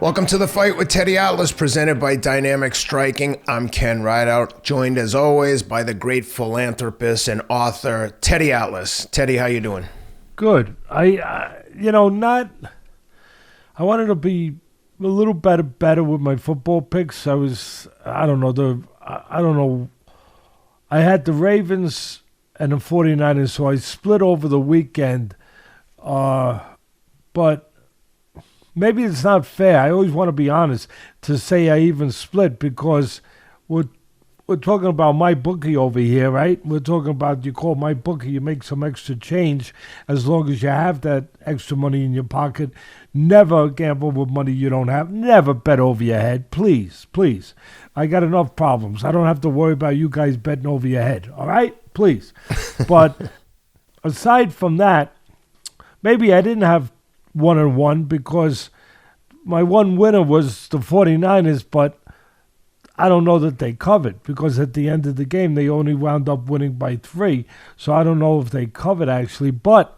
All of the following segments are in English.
Welcome to The Fight with Teddy Atlas, presented by Dynamic Striking. I'm Ken Rideout, joined as always by the great philanthropist and author, Teddy Atlas. Teddy, how you doing? Good. I wanted to be a little better with my football picks. I had the Ravens and the 49ers, so I split over the weekend. But maybe it's not fair. I always want to be honest to say I even split, because we're talking about my bookie over here, right? We're talking about, you call my bookie, you make some extra change as long as you have that extra money in your pocket. Never gamble with money you don't have. Never bet over your head. Please, please. I got enough problems. I don't have to worry about you guys betting over your head. All right? Please. But aside from that, maybe I didn't have 1-1 because my one winner was the 49ers, but I don't know that they covered, because at the end of the game they only wound up winning by 3. So I don't know if they covered actually, but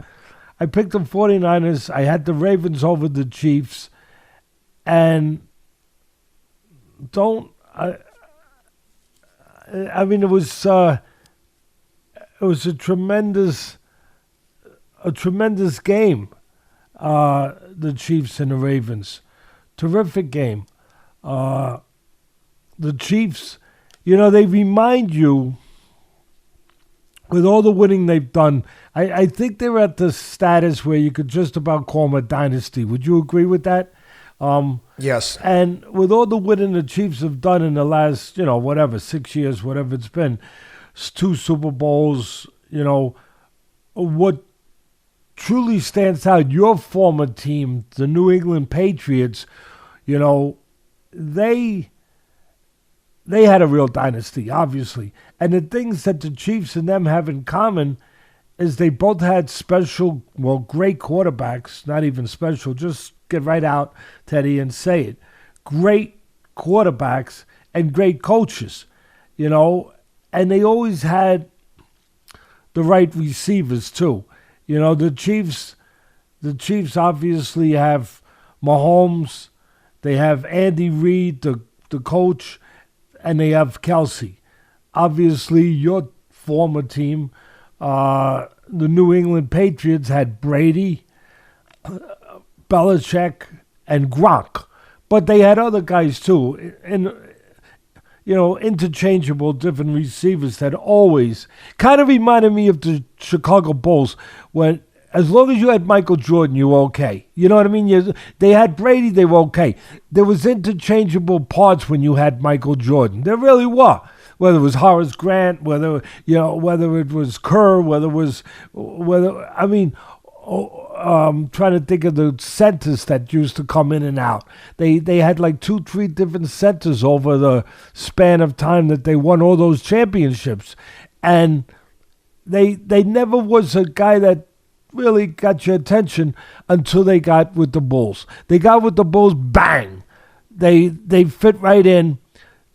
I picked the 49ers. I had the Ravens over the Chiefs, and it was a tremendous game. The Chiefs and the Ravens. Terrific game. The Chiefs, they remind you, with all the winning they've done, I think they're at the status where you could just about call them a dynasty. Would you agree with that? Yes. And with all the winning the Chiefs have done in the last, 6 years, whatever it's been, 2 Super Bowls, what truly stands out, your former team, the New England Patriots, they had a real dynasty, obviously. And the things that the Chiefs and them have in common is they both had great quarterbacks, not even special, just get right out, Teddy, and say it. Great quarterbacks and great coaches, and they always had the right receivers too. The Chiefs obviously have Mahomes, they have Andy Reid, the coach, and they have Kelsey. Obviously, your former team, the New England Patriots, had Brady, Belichick, and Gronk. But they had other guys too, and interchangeable different receivers that always kind of reminded me of the Chicago Bulls, when as long as you had Michael Jordan, you were okay. You know what I mean? They had Brady, they were okay. There was interchangeable parts when you had Michael Jordan. There really were. Whether it was Horace Grant, whether it was Kerr, trying to think of the centers that used to come in and out. They had like 2-3 different centers over the span of time that they won all those championships. And they never was a guy that really got your attention until they got with the Bulls. They got with the Bulls, bang! They fit right in.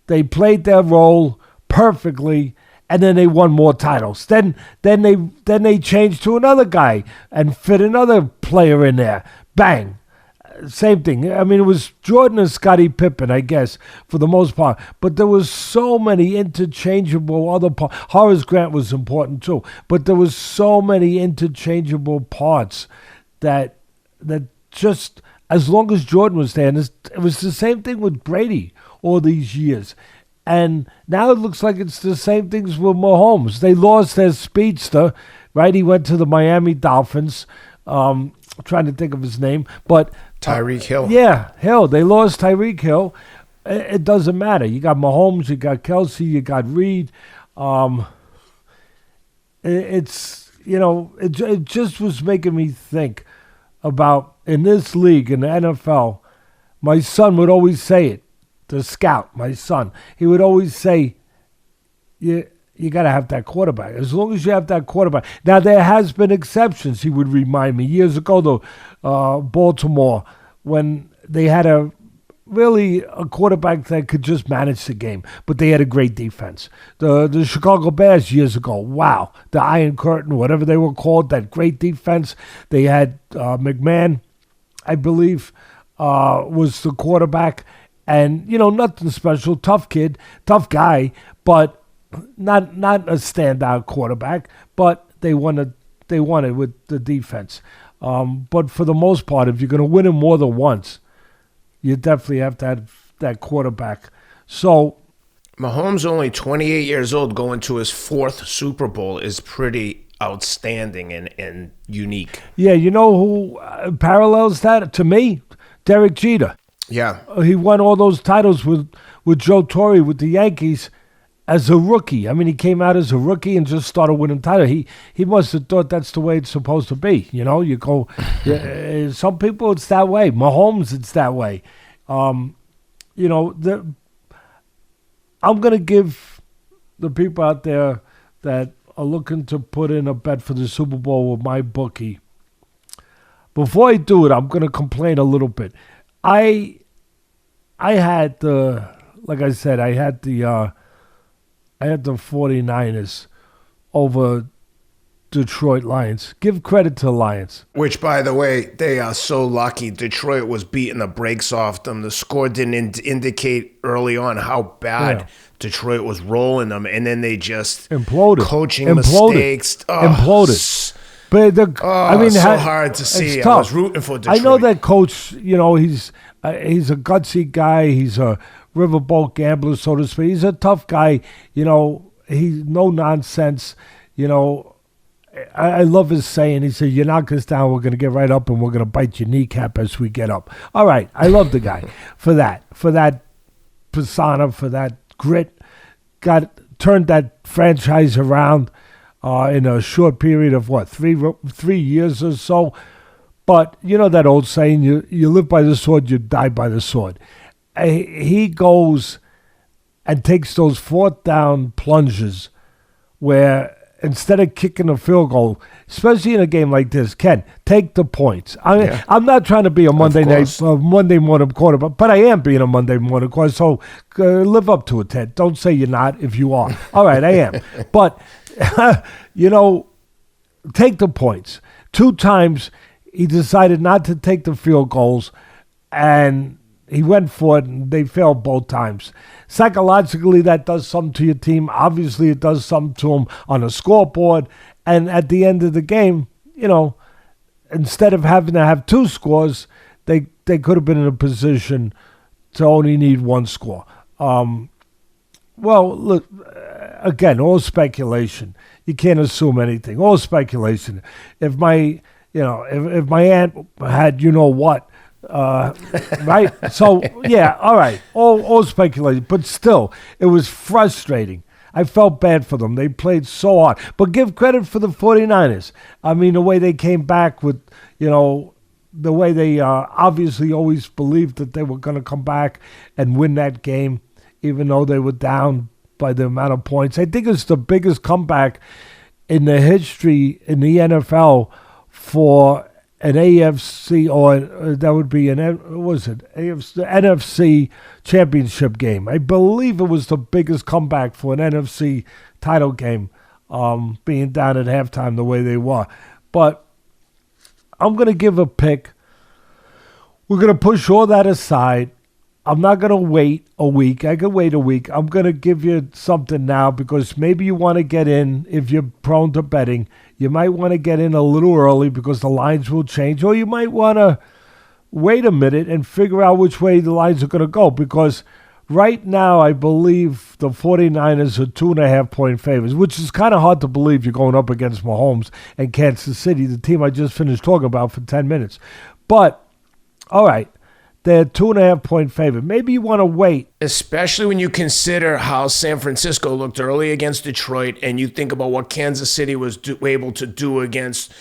They played their role perfectly, and then they won more titles. Then they changed to another guy and fit another player in there. Bang. Same thing. I mean, it was Jordan and Scottie Pippen, I guess, for the most part. But there was so many interchangeable other parts. Horace Grant was important too. But there was so many interchangeable parts that just, as long as Jordan was there, and it was the same thing with Brady all these years. And now it looks like it's the same things with Mahomes. They lost their speedster, right? He went to the Miami Dolphins. Trying to think of his name, but Tyreek Hill. Yeah, Hill. They lost Tyreek Hill. It doesn't matter. You got Mahomes, you got Kelsey, you got Reed. It just was making me think about, in this league, in the NFL, my son would always say it. The scout, my son, he would always say, you got to have that quarterback. As long as you have that quarterback. Now, there has been exceptions, he would remind me. Years ago, though, Baltimore, when they had a quarterback that could just manage the game, but they had a great defense. The Chicago Bears years ago, wow. The Iron Curtain, whatever they were called, that great defense. They had McMahon, I believe. was the quarterback. And, nothing special, tough kid, tough guy, but not a standout quarterback. But they won it with the defense. But for the most part, if you're going to win it more than once, you definitely have to have that quarterback. So Mahomes, only 28 years old, going to his 4th Super Bowl is pretty outstanding and unique. Yeah, you know who parallels that to me? Derek Jeter. Yeah. He won all those titles with Joe Torre with the Yankees as a rookie. I mean, he came out as a rookie and just started winning titles. He must have thought that's the way it's supposed to be. You go. Some people it's that way. Mahomes, it's that way. I'm going to give the people out there that are looking to put in a bet for the Super Bowl with my bookie. Before I do it, I'm going to complain a little bit. I had like I said, I had the 49ers over Detroit Lions. Give credit to the Lions. Which, by the way, they are so lucky. Detroit was beating the brakes off them. The score didn't indicate early on how bad Detroit was rolling them, and then they just imploded. Coaching mistakes. Imploded. But so hard to see. I was rooting for Detroit. I know that coach. He's a gutsy guy. He's a riverboat gambler, so to speak. He's a tough guy. He's no nonsense. I love his saying. He said, "You knock us down, we're going to get right up, and we're going to bite your kneecap as we get up." All right, I love the guy for that persona, for that grit. Turned that franchise around in a short period of 3 years or so. But that old saying, you live by the sword, you die by the sword. He goes and takes those 4th down plunges where instead of kicking a field goal, especially in a game like this, Ken, take the points. I'm not trying to be a Monday morning quarterback, but I am being a Monday morning quarterback, so live up to it, Ted. Don't say you're not if you are. All right, I am. But, take the points. 2 times he decided not to take the field goals, and he went for it, and they failed both times. Psychologically, that does something to your team. Obviously, it does something to them on the scoreboard. And at the end of the game, instead of having to have 2 scores, they could have been in a position to only need 1 score. Well, look, again, all speculation. You can't assume anything. All speculation. If my aunt had right? So, yeah, all right. All speculation. But still, it was frustrating. I felt bad for them. They played so hard. But give credit for the 49ers. I mean, the way they came back with, the way they obviously always believed that they were going to come back and win that game, even though they were down by the amount of points. I think it's the biggest comeback in the history in the NFL for an AFC, or that would be NFC championship game. I believe it was the biggest comeback for an NFC title game, being down at halftime the way they were. But I'm going to give a pick. We're going to push all that aside. I'm not going to wait a week. I could wait a week. I'm going to give you something now because maybe you want to get in if you're prone to betting. You might want to get in a little early because the lines will change. Or you might want to wait a minute and figure out which way the lines are going to go. Because right now, I believe the 49ers are 2.5-point favorites, which is kind of hard to believe you're going up against Mahomes and Kansas City, the team I just finished talking about for 10 minutes. But, all right. They're 2.5-point favorite. Maybe you want to wait. Especially when you consider how San Francisco looked early against Detroit and you think about what Kansas City was able to do against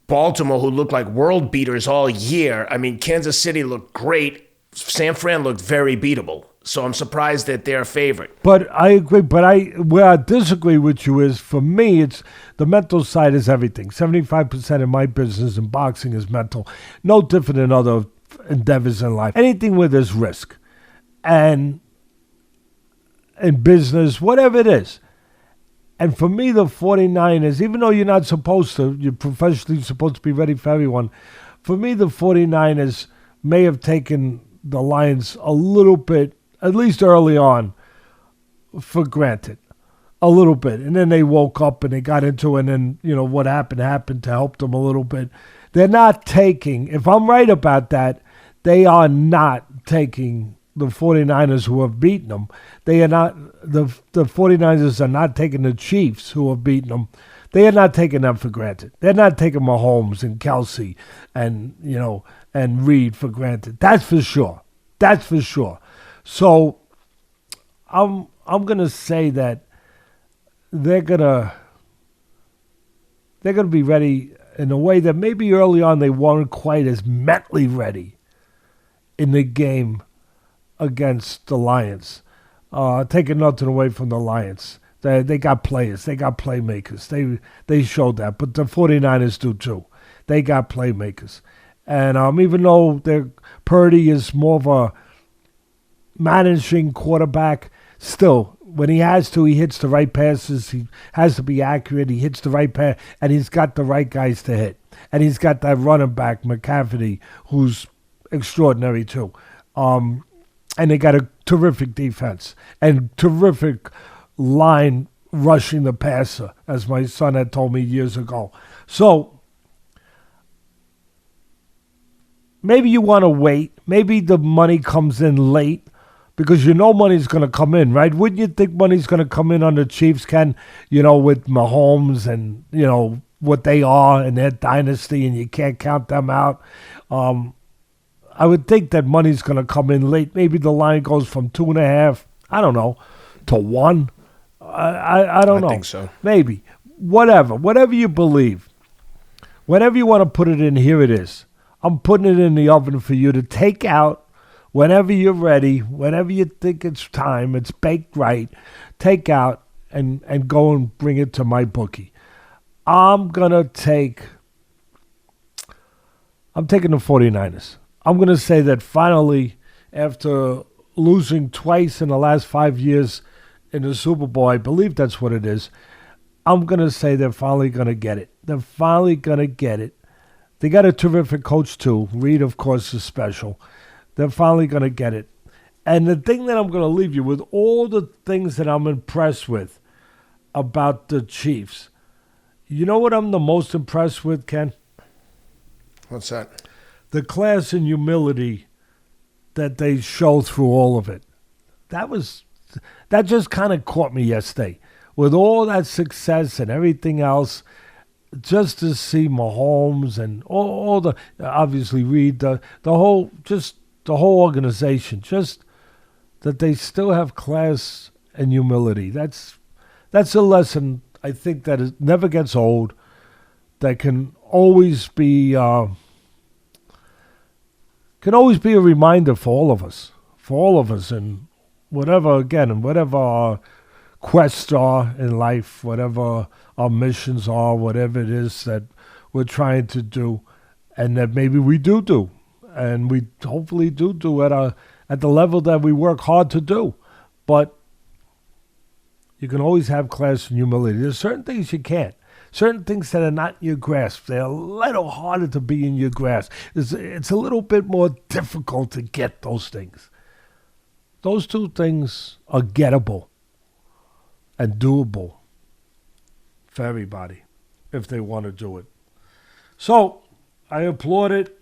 Baltimore, who looked like world beaters all year. I mean, Kansas City looked great. San Fran looked very beatable. So I'm surprised that they're a favorite. But I agree. But where I disagree with you is, for me, it's the mental side is everything. 75% of my business in boxing is mental. No different than other endeavors in life. Anything where there's risk, and in business, whatever it is. And for me, the 49ers, even though you're professionally supposed to be ready for everyone, for me, the 49ers may have taken the Lions a little bit, at least early on, for granted. A little bit. And then they woke up and they got into it, and then, what happened to help them a little bit. They're not taking, if I'm right about that, they are not taking the 49ers who have beaten them. They are not, the 49ers are not taking the Chiefs who have beaten them. They are not taking them for granted. They're not taking Mahomes and Kelsey and, and Reed for granted. That's for sure. That's for sure. So I'm going to say that they're gonna be ready in a way that maybe early on they weren't quite as mentally ready in the game against the Lions. Taking nothing away from the Lions. They got players. They got playmakers. They showed that. But the 49ers do too. They got playmakers. And even though Purdy is more of a managing quarterback, still, when he has to, he hits the right passes. He has to be accurate. He hits the right pass, and he's got the right guys to hit. And he's got that running back, McCaffrey, who's extraordinary too. And they got a terrific defense and terrific line rushing the passer, as my son had told me years ago. So maybe you want to wait. Maybe the money comes in late, because money's going to come in, right? Wouldn't you think money's going to come in on the Chiefs, Ken? With Mahomes and, what they are and their dynasty, and you can't count them out. I would think that money's going to come in late. Maybe the line goes from 2.5, I don't know, to 1. I don't know. I think so. Maybe. Whatever you believe. Whatever you want to put it in, here it is. I'm putting it in the oven for you to take out. Whenever you're ready, whenever you think it's time, it's baked right, take out and go and bring it to my bookie. I'm taking the 49ers. I'm going to say that finally, after losing twice in the last 5 years in the Super Bowl, I believe that's what it is, I'm going to say they're finally going to get it. They're finally going to get it. They got a terrific coach too. Reed, of course, is special. They're finally going to get it. And the thing that I'm going to leave you with, all the things that I'm impressed with about the Chiefs. You know what I'm the most impressed with, Ken? What's that? The class and humility that they show through all of it. That just kind of caught me yesterday. With all that success and everything else, just to see Mahomes and all the, obviously Reed, the whole organization, just that they still have class and humility. That's a lesson, I think, that it never gets old, that can always be a reminder for all of us, and whatever our quests are in life, whatever our missions are, whatever it is that we're trying to do, and that maybe we do. And we hopefully do at the level that we work hard to do. But you can always have class and humility. There's certain things you can't. Certain things that are not in your grasp. They're a little harder to be in your grasp. It's a little bit more difficult to get those things. Those two things are gettable and doable for everybody if they want to do it. So I applaud it.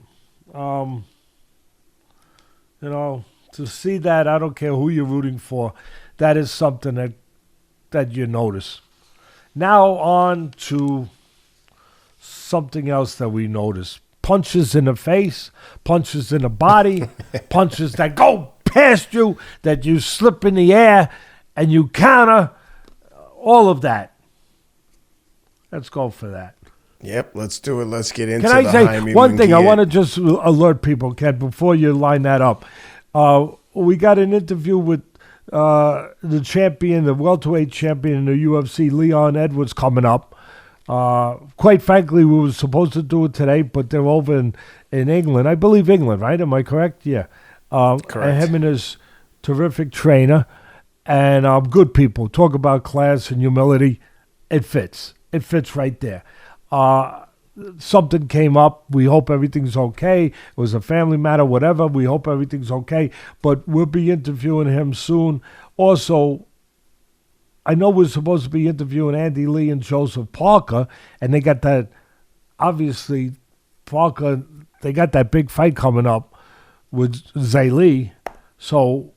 To see that, I don't care who you're rooting for, that is something that you notice. Now on to something else that we notice. Punches in the face, punches in the body, punches that go past you, that you slip in the air and you counter, all of that. Let's go for that. Yep, let's do it. Let's get into Can I say Jaime one thing? Munguia. I want to just alert people, Ken, before you line that up. We got an interview with the champion, the welterweight champion in the UFC, Leon Edwards, coming up. Quite frankly, we were supposed to do it today, but they're over in England. I believe England, right? Am I correct? Yeah. Correct. And him and his terrific trainer and good people. Talk about class and humility. It fits. It fits right there. something came up. We hope everything's okay. It was a family matter, whatever. We hope everything's okay. But we'll be interviewing him soon. Also, I know we're supposed to be interviewing Andy Lee and Joseph Parker, and they got that, obviously, Parker, they got that big fight coming up with Zay Lee. So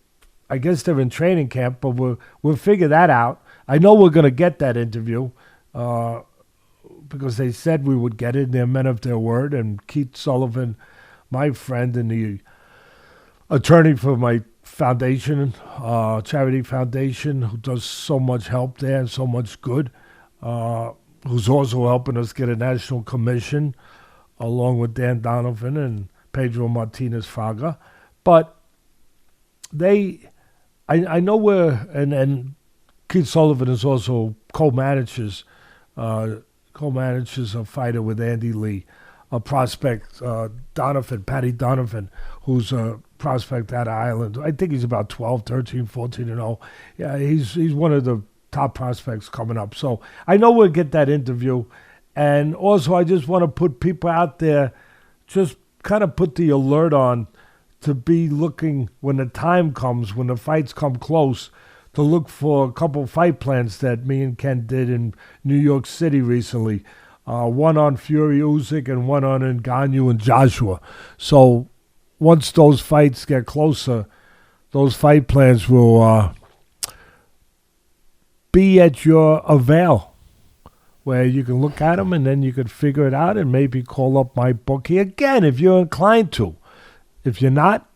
I guess they're in training camp, but we'll figure that out. I know we're going to get that interview because they said we would get it. They're men of their word. And Keith Sullivan, my friend and the attorney for my foundation, charity foundation, who does so much help there and so much good, who's also helping us get a national commission along with Dan Donovan and Pedro Martinez Fraga. But I know and Keith Sullivan is also co-manages a fighter with Andy Lee, a prospect, Patty Donovan, who's a prospect out of Ireland. I think he's about 12, 13, 14-0. Yeah, he's one of the top prospects coming up. So I know we'll get that interview. And also I just want to put people out there, just kind of put the alert on to be looking when the time comes, when the fights come close, to look for a couple fight plans that me and Ken did in New York City recently. One on Fury Usyk and one on Ngannou and Joshua. So once those fights get closer, those fight plans will be at your avail, where you can look at them and then you could figure it out and maybe call up my bookie again if you're inclined to. If you're not,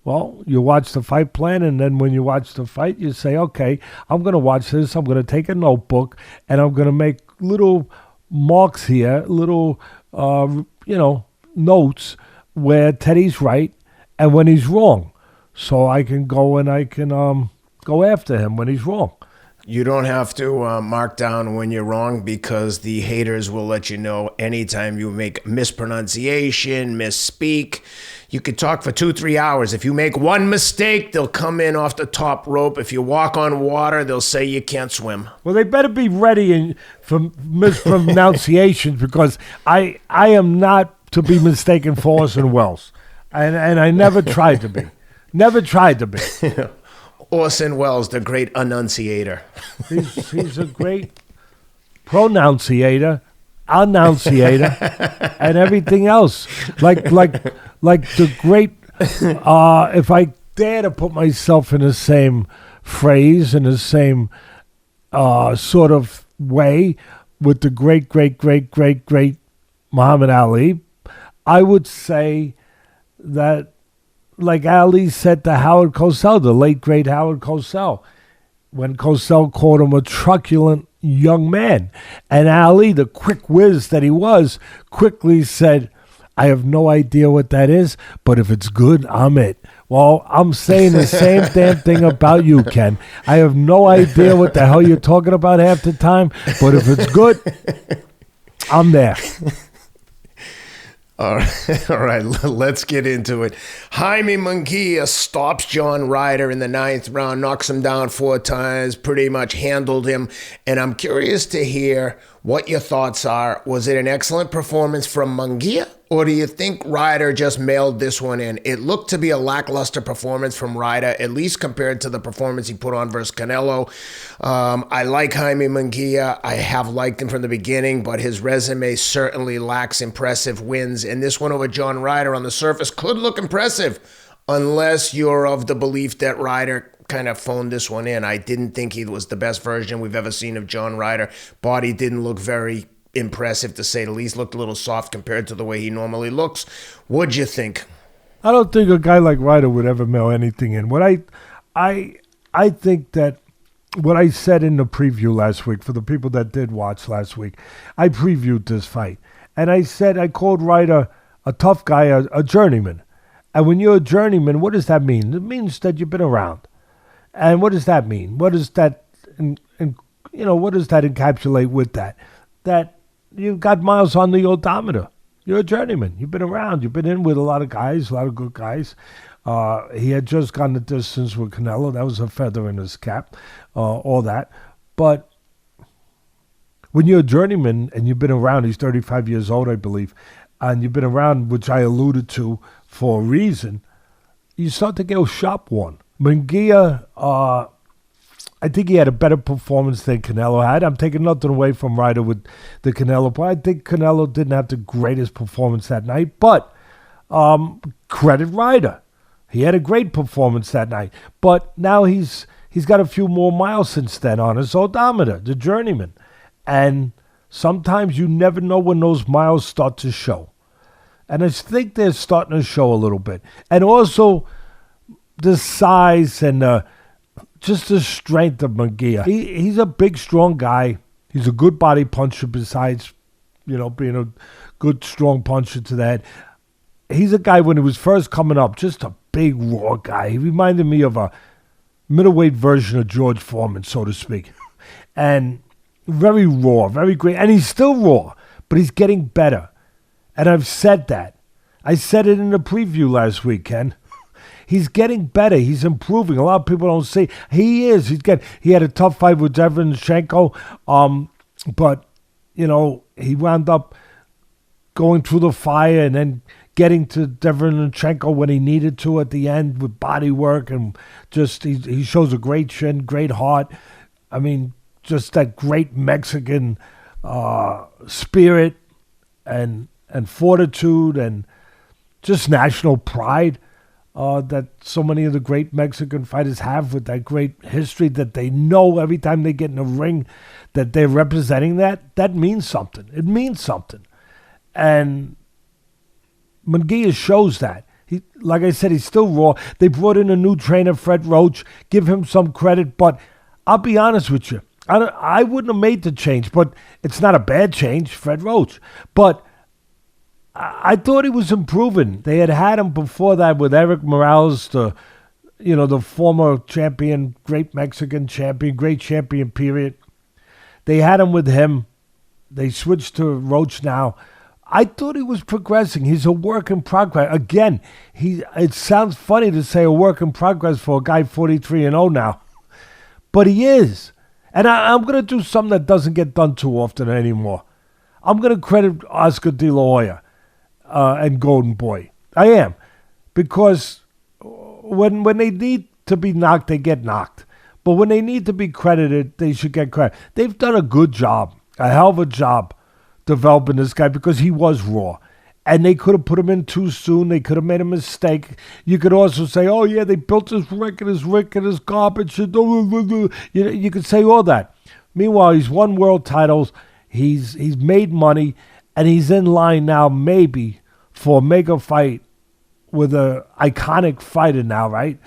well, you watch the fight plan, and then when you watch the fight, you say, okay, I'm going to watch this. I'm going to take a notebook, and I'm going to make little marks here, little, notes where Teddy's right and when he's wrong. So I can go and I can go after him when he's wrong. You don't have to mark down when you're wrong, because the haters will let you know anytime you make mispronunciation, misspeak. You could talk for 2-3 hours. If you make one mistake, they'll come in off the top rope. If you walk on water, they'll say you can't swim. Well, they better be ready for mispronunciations, because I am not to be mistaken for Orson Welles. And I never tried to be. Never tried to be. Orson Welles, the great enunciator. He's a great pronunciator, annunciator, and everything else. Like the great. If I dare to put myself in the same phrase, in the same sort of way with the great Muhammad Ali, I would say that, like Ali said to Howard Cosell, the late great Howard Cosell, when Cosell called him a truculent young man. And Ali, the quick whiz that he was, quickly said, I have no idea what that is, but if it's good, I'm it. Well, I'm saying the same damn thing about you, Ken. I have no idea what the hell you're talking about half the time, but if it's good, I'm there. All right, let's get into it. Jaime Munguia stops John Ryder in the 9th round, knocks him down 4 times, pretty much handled him. And I'm curious to hear what your thoughts are. Was it an excellent performance from Munguia, or do you think Ryder just mailed this one in? It looked to be a lackluster performance from Ryder, at least compared to the performance he put on versus Canelo. I like Jaime Munguia. I have liked him from the beginning, but his resume certainly lacks impressive wins. And this one over John Ryder on the surface could look impressive, unless you're of the belief that Ryder kind of phoned this one in. I didn't think he was the best version we've ever seen of John Ryder. Body didn't look very impressive, to say the least. Looked a little soft compared to the way he normally looks. What'd you think? I don't think a guy like Ryder would ever mail anything in. What I think that what I said in the preview last week, for the people that did watch last week, I previewed this fight. And I said I called Ryder a tough guy, a journeyman. And when you're a journeyman, what does that mean? It means that you've been around. And what does that mean? What does that, what does that encapsulate with that? That you've got miles on the odometer. You're a journeyman. You've been around. You've been in with a lot of guys, a lot of good guys. He had just gone the distance with Canelo. That was a feather in his cap, all that. But when you're a journeyman and you've been around, he's 35 years old, I believe, and you've been around, which I alluded to for a reason, you start to get shop one. Munguia, I think he had a better performance than Canelo had. I'm taking nothing away from Ryder with the Canelo, but I think Canelo didn't have the greatest performance that night. But credit Ryder. He had a great performance that night. But now he's got a few more miles since then on his odometer, the journeyman. And sometimes you never know when those miles start to show. And I think they're starting to show a little bit. And also the size and just the strength of Munguia. He's a big, strong guy. He's a good body puncher besides, being a good, strong puncher to that. He's a guy, when he was first coming up, just a big, raw guy. He reminded me of a middleweight version of George Foreman, so to speak. And very raw, very great. And he's still raw, but he's getting better. And I've said that. I said it in the preview last week, Ken. He's getting better. He's improving. A lot of people don't see. He is. He had a tough fight with Lomachenko, but, he wound up going through the fire and then getting to Lomachenko when he needed to at the end with body work. And just he shows a great chin, great heart. I mean, just that great Mexican spirit and fortitude and just national pride that so many of the great Mexican fighters have, with that great history that they know every time they get in a ring that they're representing that means something. It means something. And Munguia shows that. Like I said, he's still raw. They brought in a new trainer, Fred Roach. Give him some credit, but I'll be honest with you. I wouldn't have made the change, but it's not a bad change, Fred Roach. But I thought he was improving. They had him before that with Eric Morales, the former champion, great Mexican champion, great champion, period. They had him with him. They switched to Roach now. I thought he was progressing. He's a work in progress. Again, it sounds funny to say a work in progress for a guy 43-0 now, but he is. And I'm going to do something that doesn't get done too often anymore. I'm going to credit Oscar De La Hoya and Golden Boy. I am. Because when they need to be knocked, they get knocked. But when they need to be credited, they should get credit. They've done a good job, a hell of a job developing this guy because he was raw. And they could have put him in too soon. They could have made a mistake. You could also say, oh, yeah, they built his record as garbage. You could say all that. Meanwhile, he's won world titles. He's made money. And he's in line now maybe for a mega fight with an iconic fighter now, right?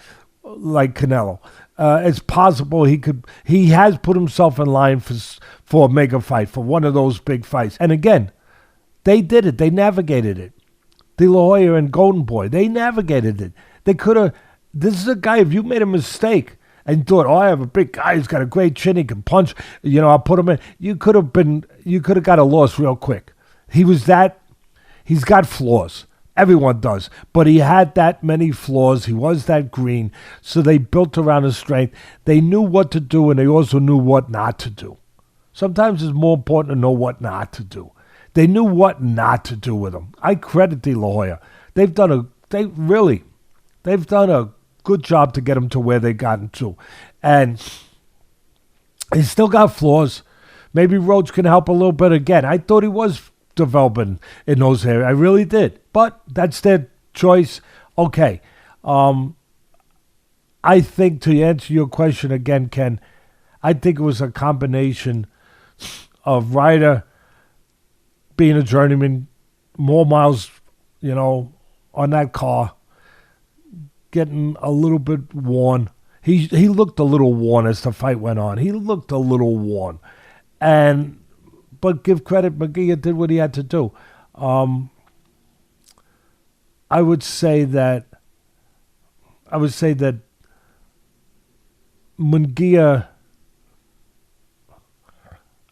Like Canelo. It's possible he has put himself in line for a mega fight, for one of those big fights. And again, they did it. They navigated it. De La Hoya and Golden Boy, they navigated it. They could have. This is a guy, if you made a mistake and thought, oh, I have a big guy, he's got a great chin, he can punch, I'll put him in. You could have got a loss real quick. He's got flaws. Everyone does. But he had that many flaws. He was that green. So they built around his strength. They knew what to do, and they also knew what not to do. Sometimes it's more important to know what not to do. They knew what not to do with him. I credit De La Hoya. They've done a good job to get him to where they gotten to. And he's still got flaws. Maybe Roach can help a little bit again. I thought he was developing in those areas. I really did. But that's their choice. Okay. I think, to answer your question again, Ken, I think it was a combination of Ryder being a journeyman, more miles, on that car, getting a little bit worn. He looked a little worn as the fight went on. He looked a little worn. But give credit, Munguia did what he had to do. I would say that Munguia,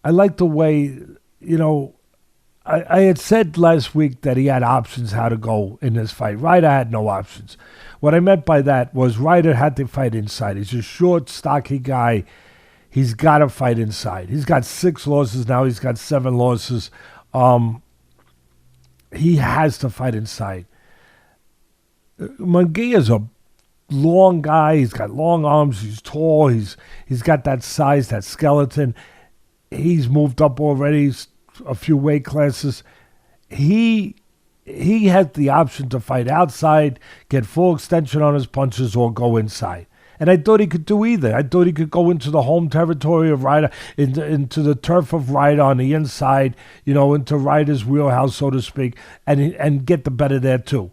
I like the way, I had said last week that he had options how to go in this fight. Ryder had no options. What I meant by that was Ryder had to fight inside. He's a short, stocky guy. He's got to fight inside. He's got 6 losses now. He's got 7 losses. He has to fight inside. Munguia's a long guy. He's got long arms. He's tall. He's got that size, that skeleton. He's moved up already a few weight classes. He has the option to fight outside, get full extension on his punches, or go inside. And I thought he could do either. I thought he could go into the home territory of Ryder, into the turf of Ryder on the inside, into Ryder's wheelhouse, so to speak, and get the better there too.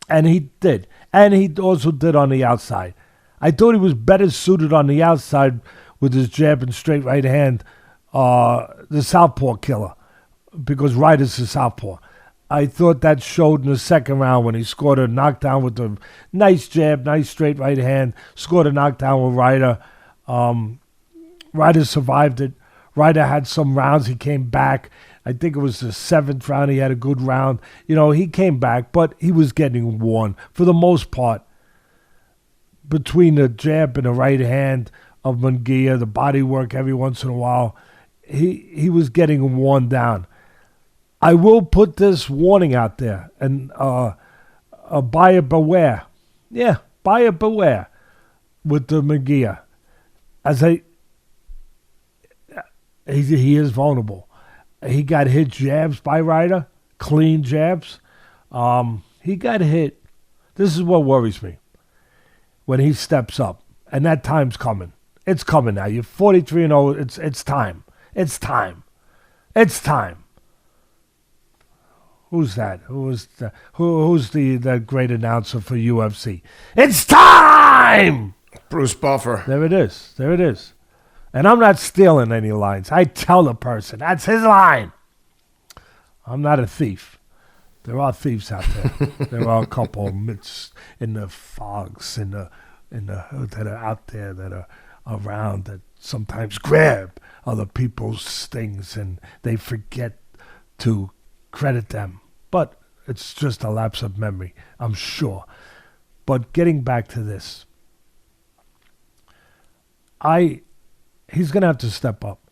And he did. And he also did on the outside. I thought he was better suited on the outside with his jab and straight right hand, the southpaw killer, because Ryder's a southpaw. I thought that showed in the second round when he scored a knockdown with a nice jab, nice straight right hand, scored a knockdown with Ryder. Ryder survived it. Ryder had some rounds. He came back. I think it was the 7th round. He had a good round. He came back, but he was getting worn for the most part. Between the jab and the right hand of Munguia, the body work every once in a while, he was getting worn down. I will put this warning out there, and a buyer beware. Yeah, buyer beware with the Munguia. He is vulnerable. He got hit jabs by Ryder, clean jabs. He got hit. This is what worries me. When he steps up, and that time's coming. It's coming now. You're 43-0. It's time. It's time. It's time. Who's that? Who's the great announcer for UFC? It's time! Bruce Buffer. There it is. There it is. And I'm not stealing any lines. I tell the person, that's his line. I'm not a thief. There are thieves out there. There are a couple in the fogs, that are out there, that are around, that sometimes grab other people's things and they forget to credit them. But it's just a lapse of memory, I'm sure. But getting back to this, he's going to have to step up.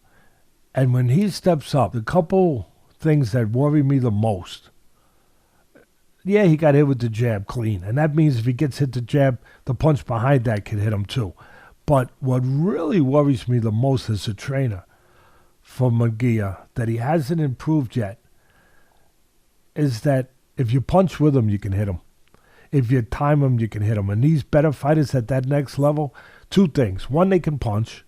And when he steps up, the couple things that worry me the most, yeah, he got hit with the jab clean. And that means if he gets hit the jab, the punch behind that could hit him too. But what really worries me the most as a trainer for Munguia, that he hasn't improved yet, is that if you punch with him, you can hit him. If you time him, you can hit him. And these better fighters at that next level, 2 things. 1, they can punch.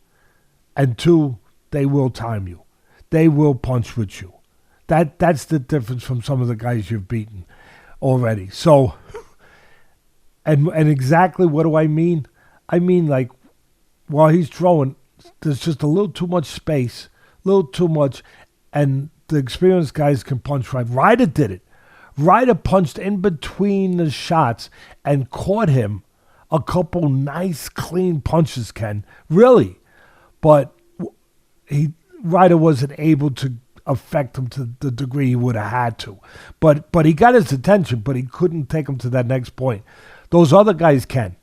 And 2, they will time you. They will punch with you. That's the difference from some of the guys you've beaten already. So, and exactly what do I mean? I mean, like, while he's throwing, there's just a little too much space, a little too much, and the experienced guys can punch right. Ryder did it. Ryder punched in between the shots and caught him a couple nice, clean punches, Ken. Really. But Ryder wasn't able to affect him to the degree he would have had to. But he got his attention, but he couldn't take him to that next point. Those other guys can.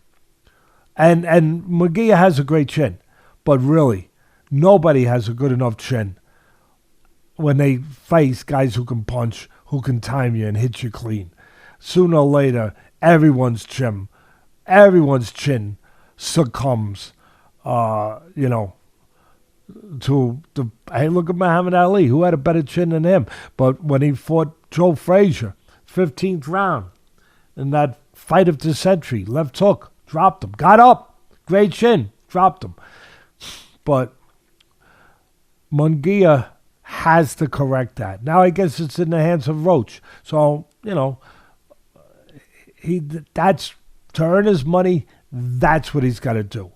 And Munguia has a great chin. But really, nobody has a good enough chin when they face guys who can punch, who can time you and hit you clean. Sooner or later, everyone's chin succumbs, to the, hey, look at Muhammad Ali, who had a better chin than him. But when he fought Joe Frazier, 15th round, in that fight of the century, left hook, dropped him, got up, great chin, dropped him. But Munguia has to correct that. Now I guess it's in the hands of Roach. So, that's to earn his money, that's what he's got to do.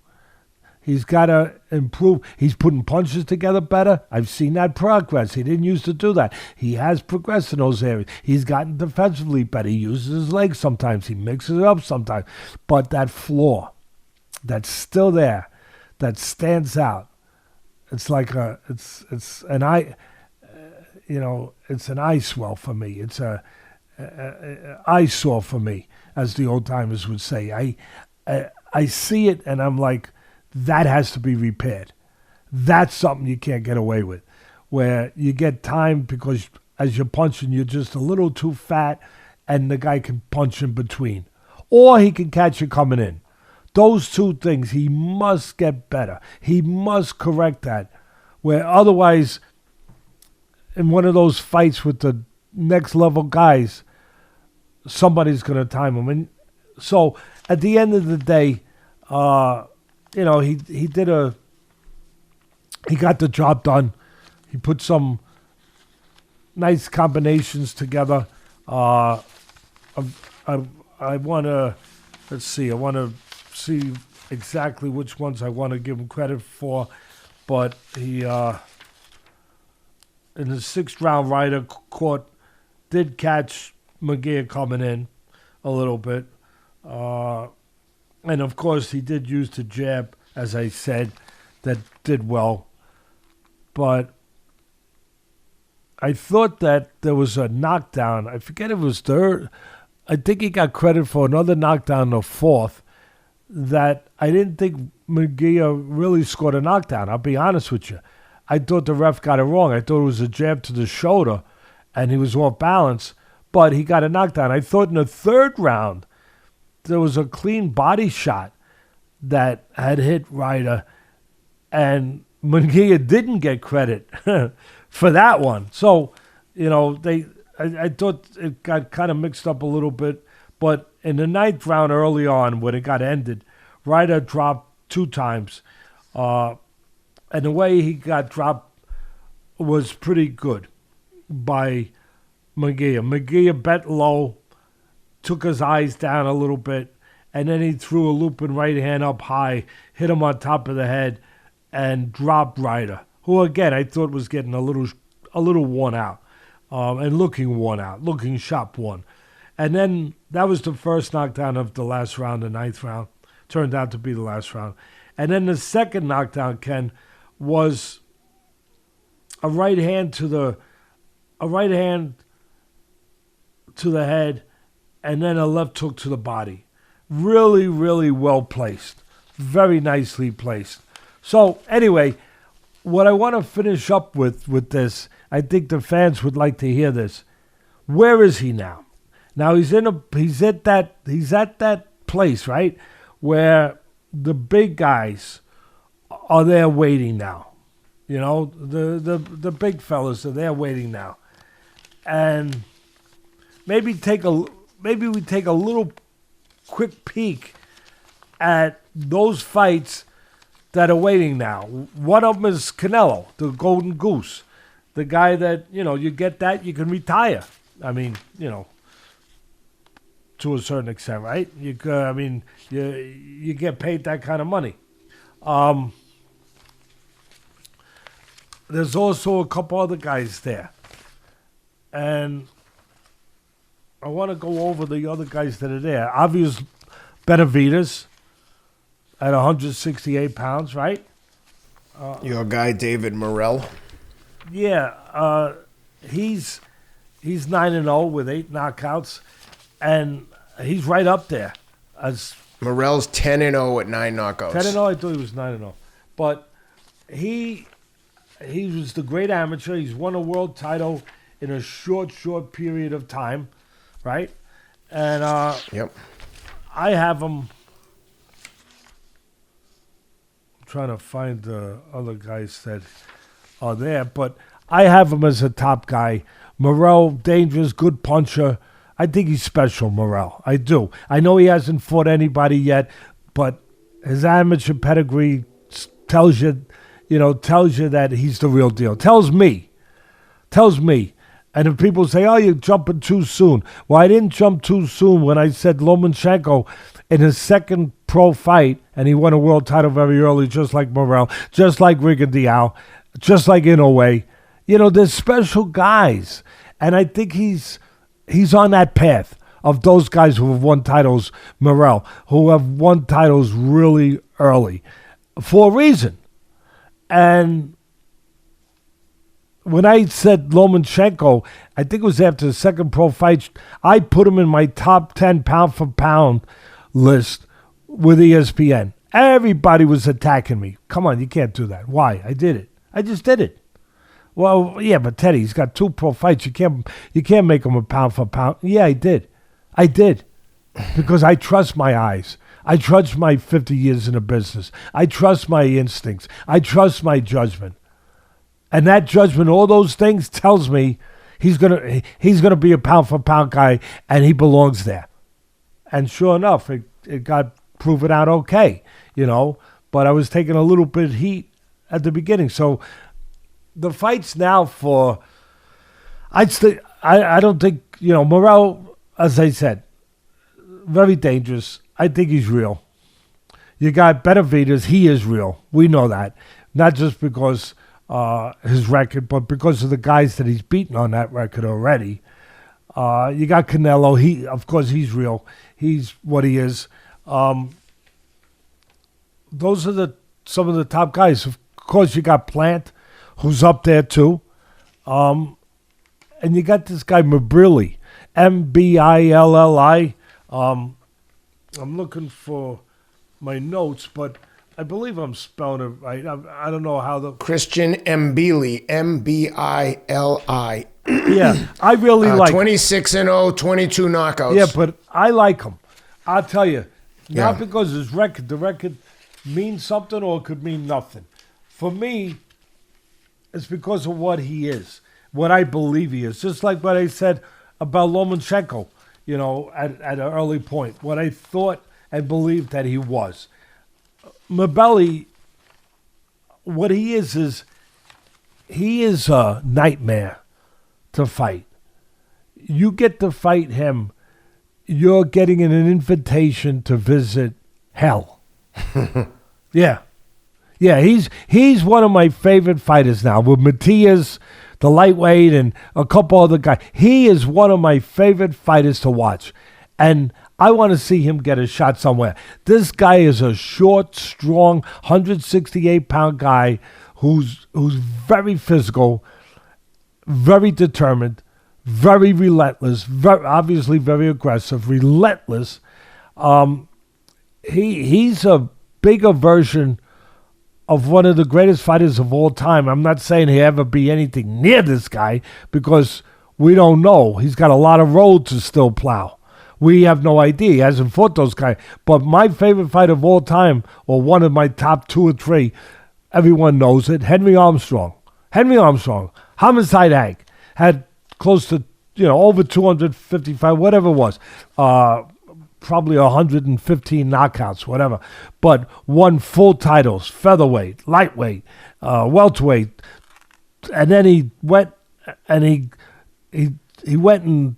He's got to improve. He's putting punches together better. I've seen that progress. He didn't used to do that. He has progressed in those areas. He's gotten defensively better. He uses his legs sometimes. He mixes it up sometimes. But that flaw that's still there, that stands out, it's like it's an eye, it's an eye swell for me. It's a eyesore for me, as the old timers would say. I see it and I'm like, that has to be repaired. That's something you can't get away with, where you get time because as you're punching, you're just a little too fat, and the guy can punch in between. Or he can catch you coming in. Those two things, he must get better. He must correct that. Where otherwise, in one of those fights with the next level guys, somebody's going to time him. And so at the end of the day, he got the job done. He put some nice combinations together. I want to, let's see, I want to see exactly which ones I want to give him credit for. But he, in the sixth round, Ryder did catch Munguia coming in a little bit. And of course, he did use the jab, as I said, that did well. But I thought that there was a knockdown. I forget if it was third. I think he got credit for another knockdown in the fourth that I didn't think Munguia really scored a knockdown. I'll be honest with you. I thought the ref got it wrong. I thought it was a jab to the shoulder, and he was off balance, but he got a knockdown. I thought in the third round there was a clean body shot that had hit Ryder, and Munguia didn't get credit for that one. So, I thought it got kind of mixed up a little bit. But in the ninth round early on, when it got ended, Ryder dropped 2 times. And the way he got dropped was pretty good by Munguia. Munguia bet low, took his eyes down a little bit, and then he threw a looping right hand up high, hit him on top of the head, and dropped Ryder, who again I thought was getting a little worn out, and looking worn out, looking shop worn. And then that was the first knockdown of the last round, the ninth round. Turned out to be the last round. And then the second knockdown, Ken, was a right hand to the head, and then a left hook to the body. Really, really well placed. Very nicely placed. So anyway, what I want to finish up with this, I think the fans would like to hear this. Where is he now? Now he's at that place, right, where the big guys are there waiting now. The big fellas are there waiting now. And maybe we take a little quick peek at those fights that are waiting now. One of them is Canelo, the Golden Goose, the guy that you get that you can retire. I mean, to a certain extent, right? You get paid that kind of money. There's also a couple other guys there, and I want to go over the other guys that are there. Obvious Benavidez at 168 pounds, right? Your guy David Morrell. Yeah, he's 9-0 with 8 knockouts, and he's right up there. As Morrell's 10-0 at 9 knockouts. 10-0, I thought he was 9-0, but he was the great amateur. He's won a world title in a short period of time, right? And yep, I have him. I'm trying to find the other guys that are there, but I have him as a top guy. Morrell, dangerous, good puncher. I think he's special, Morrell. I do. I know he hasn't fought anybody yet, but his amateur pedigree tells you that he's the real deal. Tells me. And if people say, oh, you're jumping too soon. Well, I didn't jump too soon when I said Lomachenko in his second pro fight, and he won a world title very early, just like Morrell, just like Reyneris, just like Inoue. There's special guys. And I think he's on that path of those guys who have won titles, Morrell, who have won titles really early for a reason. And when I said Lomachenko, I think it was after the second pro fight, I put him in my top 10 pound for pound list with ESPN. Everybody was attacking me. Come on, you can't do that. Why? I did it. I just did it. Well, yeah, but Teddy, he's got 2 pro fights. You can't make him a pound for pound. Yeah, I did. Because I trust my eyes. I trust my 50 years in the business. I trust my instincts. I trust my judgment. And that judgment, all those things, tells me he's gonna be a pound for pound guy, and he belongs there. And sure enough, it got proven out okay, But I was taking a little bit of heat at the beginning. So the fights now I don't think, Morel, as I said, very dangerous. I think he's real. You got Benavidez, he is real. We know that. Not just because his record, but because of the guys that he's beaten on that record already. You got Canelo. Of course, he's real. He's what he is. Those are some of the top guys. Of course, you got Plant, who's up there too. And you got this guy Mbilli, Mbilli. I'm looking for my notes, but I believe I'm spelling it right. I don't know how the... Christian Mbilli, Mbilli. Yeah, I really like 26-0, 22 knockouts. Yeah, but I like him. I'll tell you. Not because his record, the record means something or it could mean nothing. For me, it's because of what he is, what I believe he is. Just like what I said about Lomachenko, at an early point, what I thought and believed that he was. Mbilli, what he is he is a nightmare to fight. You get to fight him, you're getting an invitation to visit hell. Yeah. Yeah, he's one of my favorite fighters now. With Matias, the lightweight, and a couple other guys. He is one of my favorite fighters to watch. And I want to see him get a shot somewhere. This guy is a short, strong, 168-pound guy who's very physical, very determined, very relentless, obviously very aggressive, relentless. He's a bigger version of one of the greatest fighters of all time. I'm not saying he'll ever be anything near this guy because we don't know. He's got a lot of road to still plow. We have no idea. He hasn't fought those guys. But my favorite fight of all time, or one of my top 2 or 3, everyone knows it, Henry Armstrong. Homicide Hank had close to, over 255, whatever it was. Probably 115 knockouts, whatever. But won full titles, featherweight, lightweight, welterweight. And then he went and he went and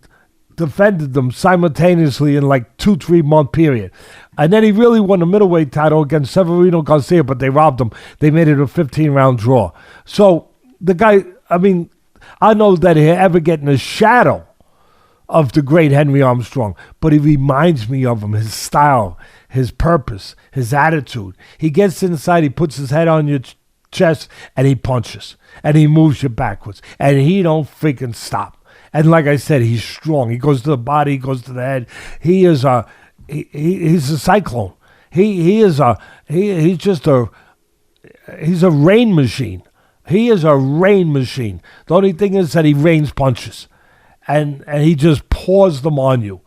defended them simultaneously in like 2-3 month period. And then he really won the middleweight title against Severino Garcia, but they robbed him. They made it a 15-round draw. So the guy, I know that he'll ever get in the shadow of the great Henry Armstrong, but he reminds me of him, his style, his purpose, his attitude. He gets inside, he puts his head on your chest, and he punches, and he moves you backwards, and he don't freaking stop. And like I said, he's strong. He goes to the body, he goes to the head. He's a cyclone. He's a rain machine. He is a rain machine. The only thing is that he rains punches. And he just pours them on you.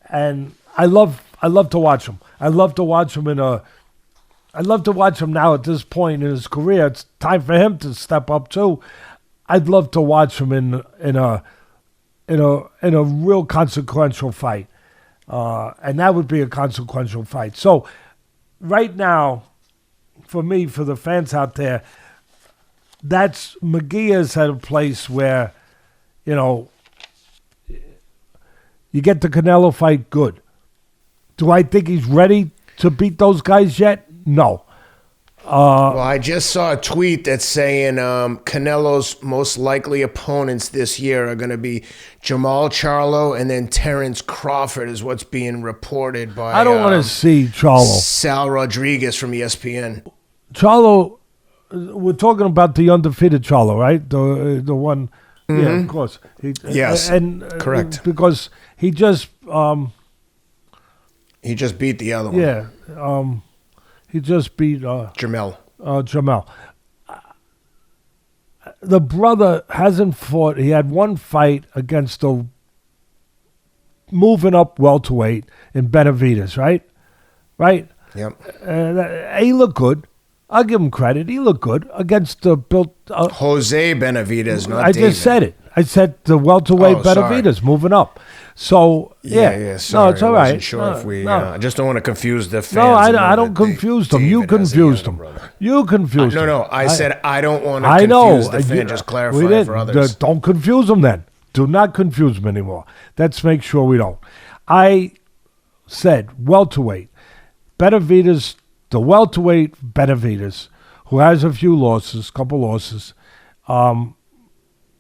And I love to watch him. I love to watch him now at this point in his career. It's time for him to step up too. I'd love to watch him in a real consequential fight. And that would be a consequential fight. So right now, for me, for the fans out there, that's Munguia's at a place where, you get the Canelo fight, good. Do I think he's ready to beat those guys yet? No. Well, I just saw a tweet that's saying Canelo's most likely opponents this year are going to be Jamal Charlo and then Terrence Crawford is what's being reported by I don't want to see Charlo. Sal Rodriguez from ESPN. Charlo, we're talking about the undefeated Charlo, right? The one... Mm-hmm. Yeah, of course. Yes, correct. Because he just beat the other one. Yeah, He just beat Jamel. Jamel. The brother hasn't fought. He had one fight against the moving up welterweight in Benavides, right? Right? Yep. He looked good. I'll give him credit. He looked good against the built. Jose Benavides, not I David. just said it. I said the welterweight Benavides moving up. So yeah. Sorry, no, it's all I wasn't right. sure if we. No. I just don't want to confuse the fans. No, I don't confuse them. You confused them. You confused them. No. I said I don't want to confuse the fan. Just clarify for others. Don't confuse them then. Do not confuse them anymore. Let's make sure we don't. I said welterweight. Benavides, the welterweight Benavides, who has a few losses, couple losses,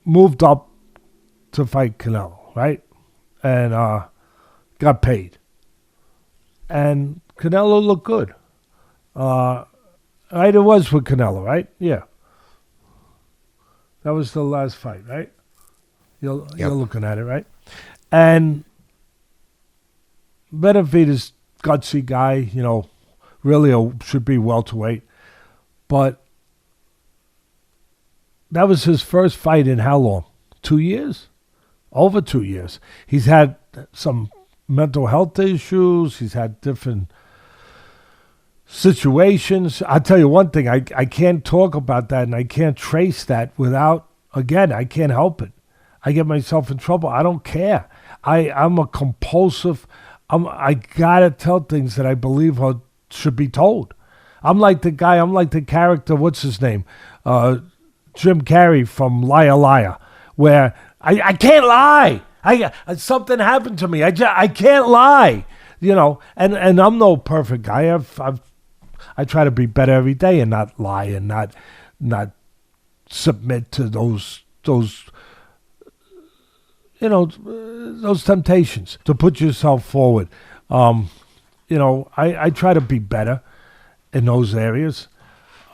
moved up to fight Canelo, right? And got paid. And Canelo looked good. Right, it was with Canelo, right? Yeah. That was the last fight, right? You're looking at it, right? And Benavides, gutsy guy, really should be welterweight. But that was his first fight in how long? 2 years? Over 2 years. He's had some mental health issues. He's had different situations. I'll tell you one thing. I can't talk about that and I can't trace that without, again, I can't help it. I get myself in trouble. I don't care. I'm a compulsive. I got to tell things that I believe should be told. I'm like the character, what's his name? Jim Carrey from Liar Liar, where I can't lie. Something happened to me. I can't lie, and I'm no perfect guy. I try to be better every day and not lie and not submit to those temptations to put yourself forward. I try to be better in those areas.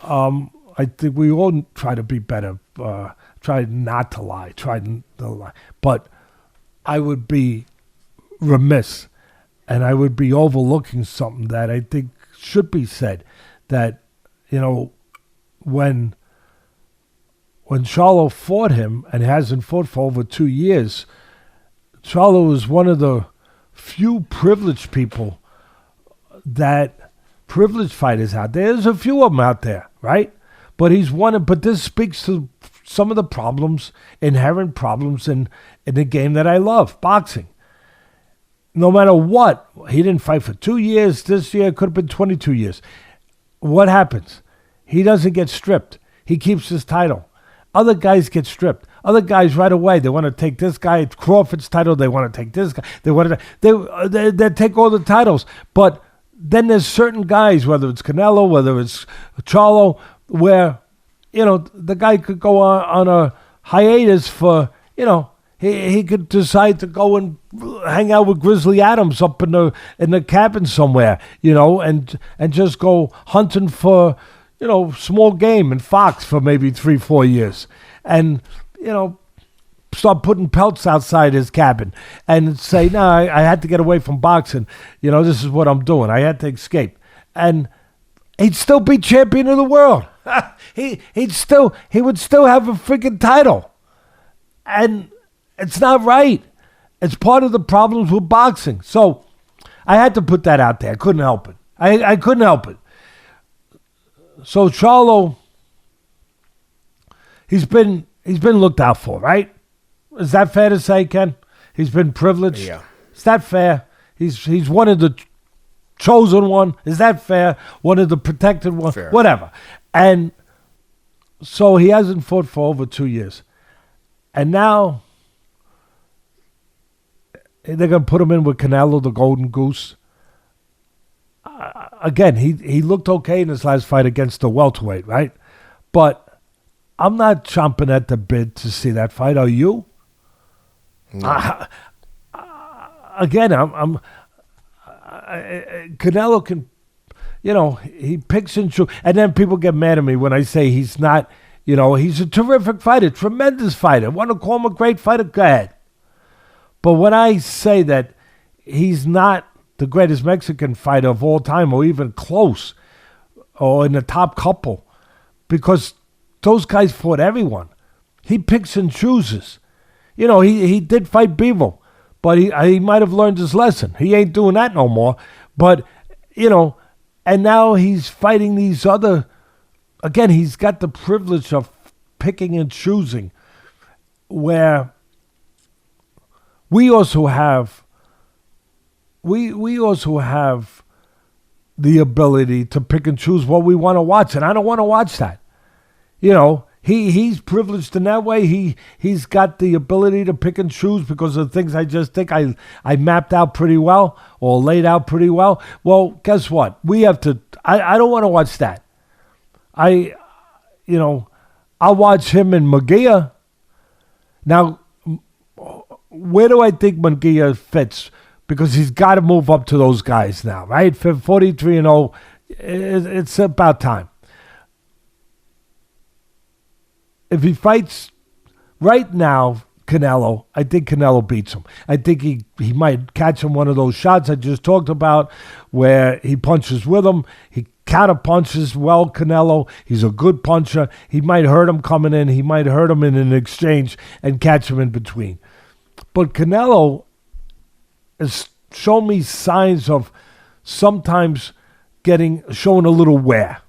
I think we all try to be better. Try not to lie. But I would be remiss, and I would be overlooking something that I think should be said. That when Charlo fought him and hasn't fought for over 2 years, Charlo is one of the few privileged people privileged fighters out there. There's a few of them out there, right? But he's one. But this speaks to some of the problems, inherent problems in the game that I love, boxing. No matter what, he didn't fight for 2 years. This year it could have been 22 years. What happens? He doesn't get stripped. He keeps his title. Other guys get stripped. Other guys right away, they want to take this guy, Crawford's title. They want to take this guy. They take all the titles. But then there's certain guys, whether it's Canelo, whether it's Charlo, where, the guy could go on a hiatus for, he could decide to go and hang out with Grizzly Adams up in the cabin somewhere, and just go hunting for, small game and fox for maybe 3-4 years. And, start putting pelts outside his cabin and say, no, I had to get away from boxing. This is what I'm doing. I had to escape. And he'd still be champion of the world. he would still have a freaking title. And it's not right. It's part of the problems with boxing. So I had to put that out there. I couldn't help it. I couldn't help it. So Charlo, he's been looked out for, right? Is that fair to say, Ken? He's been privileged. Yeah. Is that fair? He's one of the chosen one. Is that fair? One of the protected one. Fair. Whatever. And so he hasn't fought for over 2 years. And now they're going to put him in with Canelo, the Golden Goose. Again, he looked okay in his last fight against the welterweight, right? But I'm not chomping at the bit to see that fight. Are you? No. Again, Canelo can, he picks and chooses. And then people get mad at me when I say he's not, he's a terrific fighter, tremendous fighter. Want to call him a great fighter? Go ahead. But when I say that he's not the greatest Mexican fighter of all time or even close, or in the top couple, because those guys fought everyone. He picks and chooses. You know, he did fight Bivol, but he might have learned his lesson. He ain't doing that no more. But, you know, and now he's fighting these other, again, he's got the privilege of picking and choosing, where we also have the ability to pick and choose what we want to watch, and I don't want to watch that. You know, he's privileged in that way. He's got the ability to pick and choose because of the things I just think I mapped out pretty well or laid out pretty well. Well, guess what? We have to. I don't want to watch that. I'll watch him and Munguia. Now, where do I think Munguia fits? Because he's got to move up to those guys now, right? 43-0, it's about time. If he fights right now, Canelo, I think Canelo beats him. I think he might catch him one of those shots I just talked about where he punches with him. He counter punches well, Canelo. He's a good puncher. He might hurt him coming in. He might hurt him in an exchange and catch him in between. But Canelo has shown me signs of sometimes showing a little wear.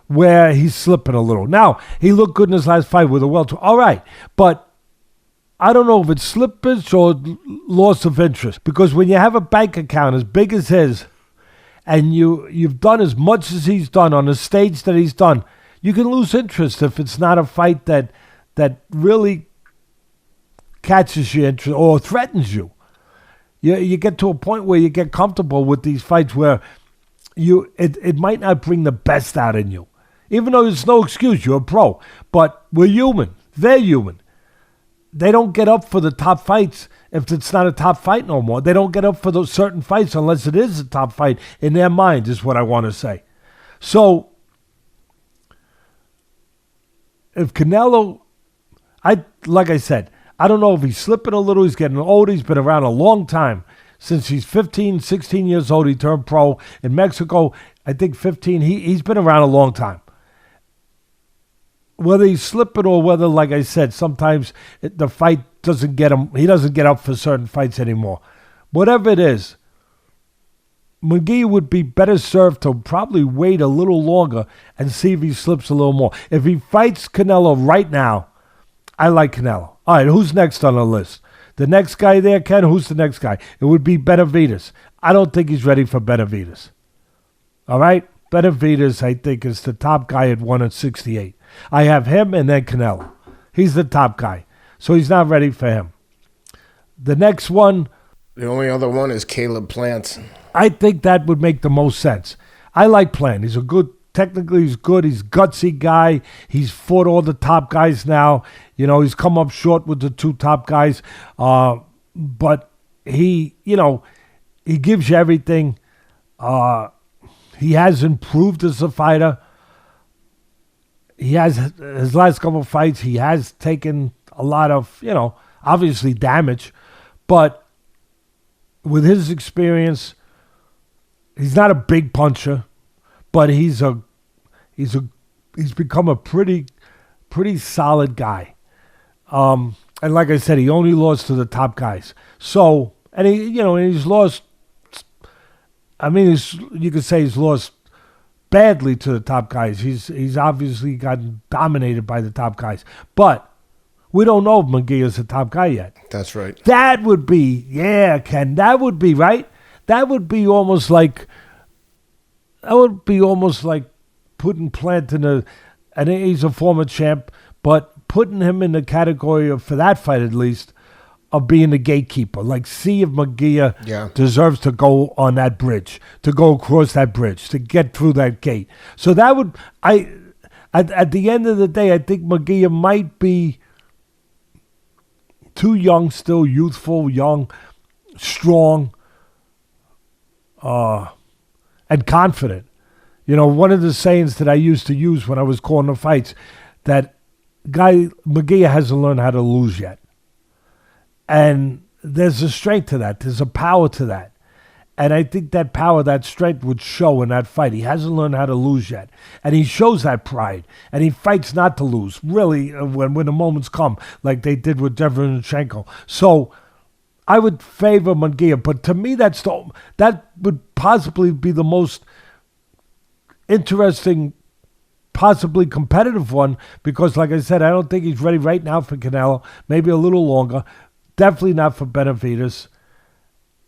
Where he's slipping a little. Now, he looked good in his last fight with a welter. All right, but I don't know if it's slippage or loss of interest. Because when you have a bank account as big as his, and you've done as much as he's done on the stage that he's done, you can lose interest if it's not a fight that really catches your interest or threatens you. You get to a point where you get comfortable with these fights where it might not bring the best out in you. Even though there's no excuse, you're a pro. But we're human. They're human. They don't get up for the top fights if it's not a top fight no more. They don't get up for those certain fights unless it is a top fight in their mind, is what I want to say. So, if Canelo, like I said, I don't know if he's slipping a little. He's getting old. He's been around a long time. Since he's 15, 16 years old, he turned pro in Mexico. I think 15. He's been around a long time. Whether he's slipping or whether, like I said, sometimes the fight doesn't get him. He doesn't get up for certain fights anymore. Whatever it is, Munguia would be better served to probably wait a little longer and see if he slips a little more. If he fights Canelo right now, I like Canelo. All right, who's next on the list? The next guy there, Ken, who's the next guy? It would be Benavidez. I don't think he's ready for Benavidez. All right? Benavidez, I think, is the top guy at 168. I have him and then Canelo. He's the top guy. So he's not ready for him. The next one. The only other one is Caleb Plant. I think that would make the most sense. I like Plant. Technically he's good. He's a gutsy guy. He's fought all the top guys now. You know, he's come up short with the two top guys. But he gives you everything. He has improved as a fighter. He has his last couple of fights. He has taken a lot of, obviously damage. But with his experience, he's not a big puncher, but he's become a pretty solid guy. And like I said, he only lost to the top guys. So, and he's lost. I mean, you could say he's lost badly to the top guys. He's obviously gotten dominated by the top guys. But we don't know if Munguia's the top guy yet. That's right. That would be, Ken, that would be, right? That would be almost like putting Plant and he's a former champ, but putting him in the category of, for that fight at least, of being the gatekeeper. Like, see if Munguia deserves to go on that bridge, to go across that bridge, to get through that gate. So that would, at the end of the day, I think Munguia might be too young still, youthful, young, strong, and confident. One of the sayings that I used to use when I was calling the fights, that Munguia hasn't learned how to lose yet. And there's a strength to that. There's a power to that. And I think that power, that strength would show in that fight. He hasn't learned how to lose yet. And he shows that pride. And he fights not to lose, really, when the moments come, like they did with Lomachenko. So I would favor Munguia. But to me, that would possibly be the most interesting, possibly competitive one. Because, like I said, I don't think he's ready right now for Canelo. Maybe a little longer. Definitely not for Benavidez.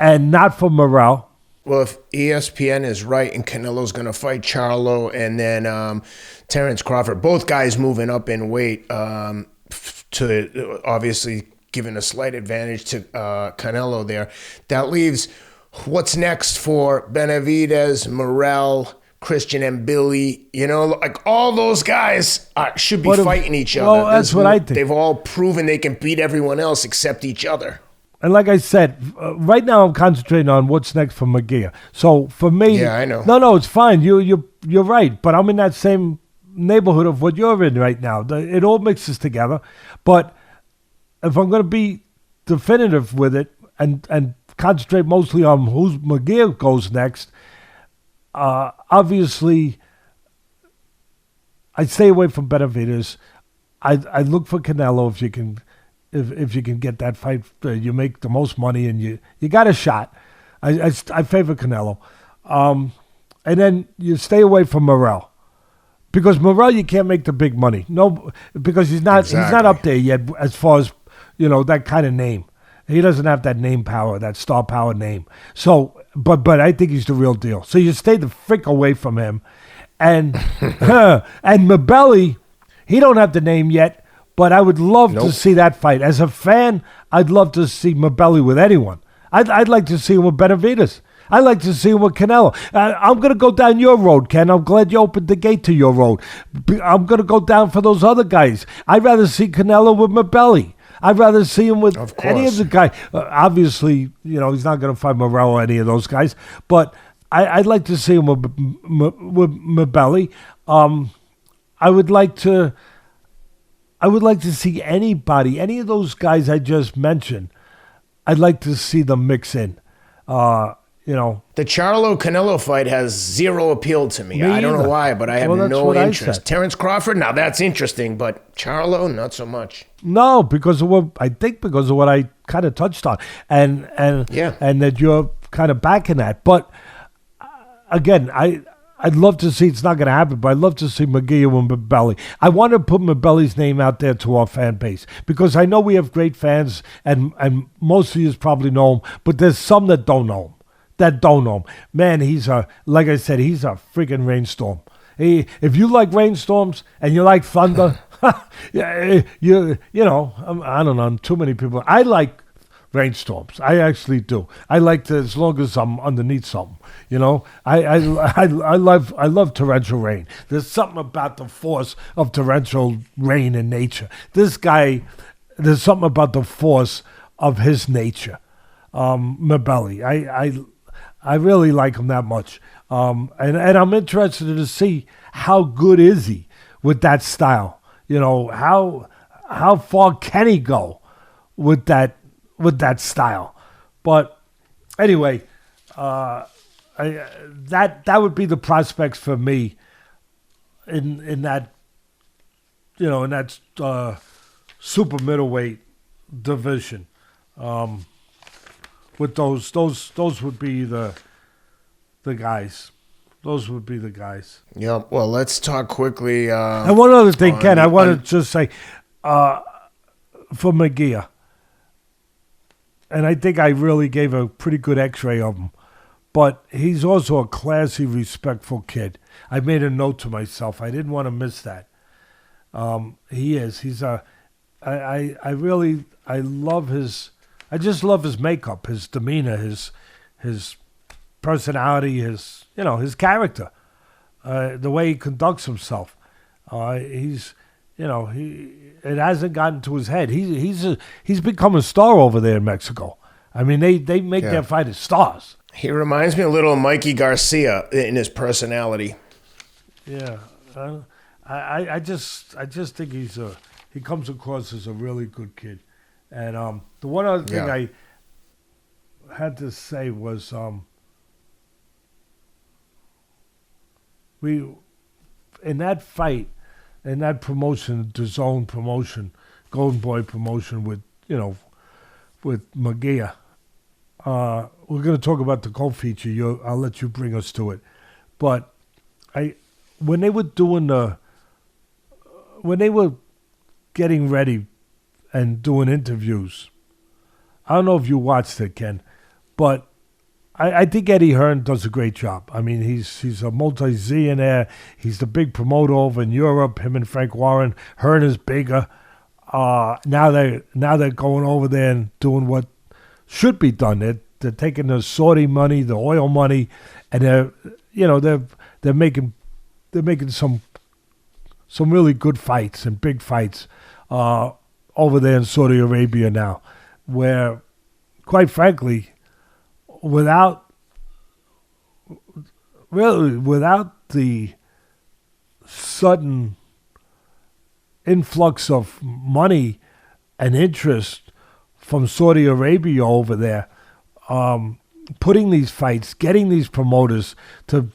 And not for Morrell. Well, if ESPN is right and Canelo's going to fight Charlo and then Terrence Crawford, both guys moving up in weight to obviously giving a slight advantage to Canelo there, that leaves what's next for Benavidez, Morrell, Christian and Billy. You know, like all those guys should be fighting each other. Well, that's what I think. They've all proven they can beat everyone else except each other. And like I said, right now I'm concentrating on what's next for Munguia. So for me, yeah, I know. No, it's fine. You're right, but I'm in that same neighborhood of what you're in right now. It all mixes together. But if I'm going to be definitive with it and concentrate mostly on who's Munguia goes next, obviously I stay away from Benavidez. I look for Canelo if you can. If you can get that fight, you make the most money and you got a shot. I favor Canelo. And then you stay away from Morrell. Because Morrell, you can't make the big money. No, because he's not up there yet as far as, that kind of name. He doesn't have that name power, that star power name. So, but I think he's the real deal. So you stay the frick away from him. And Mabelli, he don't have the name yet. But I would love to see that fight. As a fan, I'd love to see Mabelli with anyone. I'd like to see him with Benavidez. I'd like to see him with Canelo. I'm going to go down your road, Ken. I'm glad you opened the gate to your road. I'm going to go down for those other guys. I'd rather see Canelo with Mabelli. I'd rather see him with any of the guys. Obviously, he's not going to fight Morrell or any of those guys. But I'd like to see him with Mabelli. I would like to see anybody, any of those guys I just mentioned. I'd like to see them mix in. The Charlo-Canelo fight has zero appeal to me. I don't know why, but I have no interest. Terrence Crawford, now that's interesting, but Charlo, not so much. No, because of what I kind of touched on, and that you're kind of backing that. But again, I'd love to see, it's not going to happen, but I'd love to see Munguia and Mabelli. I want to put Mabelli's name out there to our fan base because I know we have great fans and most of you probably know him, but there's some that don't know him. Man, like I said, he's a freaking rainstorm. If you like rainstorms and you like thunder, I don't know, too many people. I like rainstorms. I actually do. I like to, as long as I'm underneath something. I love torrential rain. There's something about the force of torrential rain in nature. This guy, there's something about the force of his nature. Mabelli, I really like him that much. And I'm interested to see how good is he with that style. How far can he go with that style? But anyway, that would be the prospects for me in that super middleweight division. With those would be the guys. Those would be the guys. Yeah. Well, let's talk quickly. And one other thing, Ken, I want to just say for Munguia. And I think I really gave a pretty good x-ray of him. But he's also a classy, respectful kid. I made a note to myself. I didn't want to miss that. He is. He's a... I love his... I just love his makeup, his demeanor, his personality, his character, the way he conducts himself. It hasn't gotten to his head. He's become a star over there in Mexico. I mean, they make their fighters stars. He reminds me a little of Mikey Garcia in his personality. Yeah, I just think he comes across as a really good kid. And the one other thing I had to say was in that fight, in that promotion, the Zone promotion, Golden Boy promotion with Munguia. We're going to talk about the co-feature. I'll let you bring us to it. But when they were getting ready and doing interviews, I don't know if you watched it, Ken, but I think Eddie Hearn does a great job. I mean, he's a multi-zillionaire. He's the big promoter over in Europe. Him and Frank Warren. Hearn is bigger. Now they're going over there and doing what should be done. They're taking the Saudi money, the oil money, and they're making some really good fights and big fights over there in Saudi Arabia now, where, quite frankly, without the sudden influx of money and interest from Saudi Arabia over there, putting these fights, getting these promoters to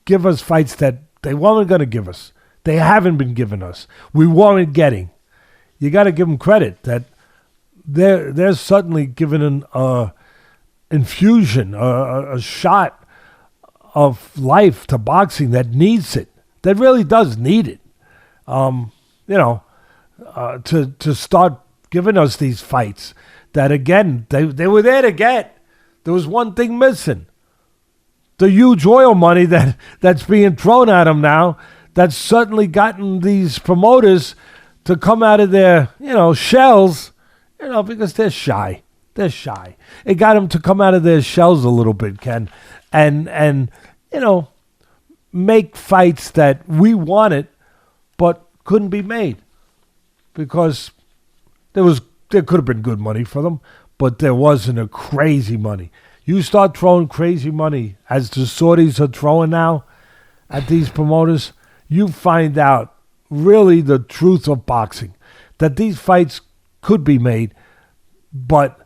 give us fights that they weren't going to give us. They haven't been giving us. We weren't getting. You got to give them credit that they're suddenly giving an infusion, a shot of life to boxing that needs it, that really does need it. To start giving us these fights that, again, they were there to get. There was one thing missing. The huge oil money that's being thrown at them now, that's certainly gotten these promoters to come out of their, shells, because they're shy. They're shy. It got them to come out of their shells a little bit, Ken, and make fights that we wanted but couldn't be made because there could have been good money for them, but there wasn't a crazy money. You start throwing crazy money, as the Saudis are throwing now at these promoters, you find out really the truth of boxing, that these fights could be made, but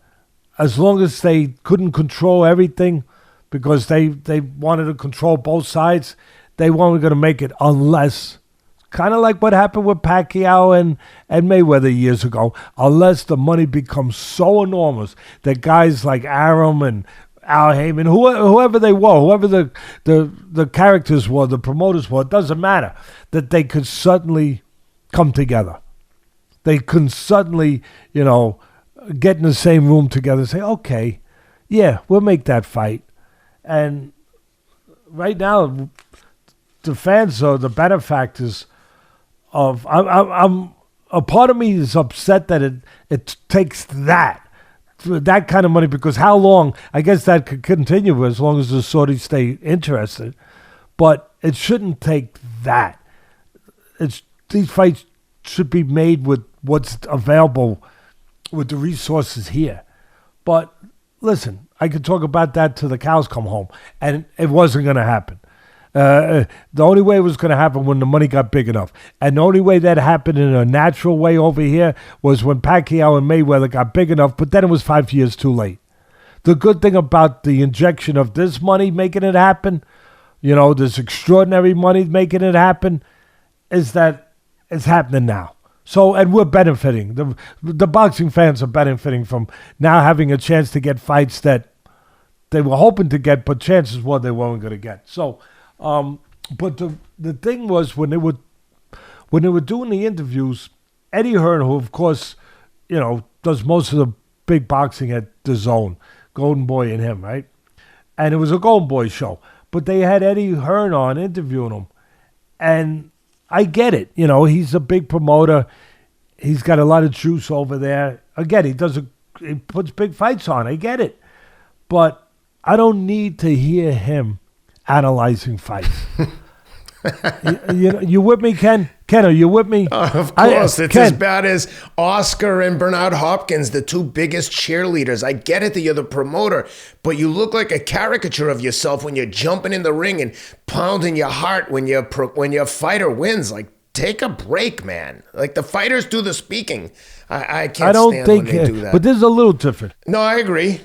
as long as they couldn't control everything because they wanted to control both sides, they weren't going to make it unless, kind of like what happened with Pacquiao and Mayweather years ago, unless the money becomes so enormous that guys like Arum and Al Heyman, whoever they were, whoever the characters were, the promoters were, it doesn't matter, that they could suddenly come together. They could suddenly, get in the same room together and say, okay, yeah, we'll make that fight. And right now, the fans are the benefactors of. I'm a part of me is upset that it takes that kind of money, because how long? I guess that could continue as long as the Saudis stay interested, but it shouldn't take that. These fights should be made with what's available, with the resources here. But listen, I could talk about that till the cows come home, and it wasn't going to happen. The only way it was going to happen when the money got big enough. And the only way that happened in a natural way over here was when Pacquiao and Mayweather got big enough, but then it was 5 years too late. The good thing about the injection of this money making it happen, this extraordinary money making it happen, is that it's happening now. So, and we're benefiting. The boxing fans are benefiting from now having a chance to get fights that they were hoping to get, but chances were they weren't going to get. So, but the thing was, when they were doing the interviews, Eddie Hearn, who of course, does most of the big boxing at the Zone, Golden Boy and him, right? And it was a Golden Boy show, but they had Eddie Hearn on interviewing him, and I get it. He's a big promoter. He's got a lot of juice over there. Again, he puts big fights on. I get it, but I don't need to hear him analyzing fights. you with me, Ken? Ken, are you with me? Of course. It's Ken. As bad as Oscar and Bernard Hopkins, the two biggest cheerleaders. I get it that you're the promoter, but you look like a caricature of yourself when you're jumping in the ring and pounding your heart when your fighter wins. Like, take a break, man. Like, the fighters do the speaking. I can't stand when they do that. But this is a little different. No, I agree.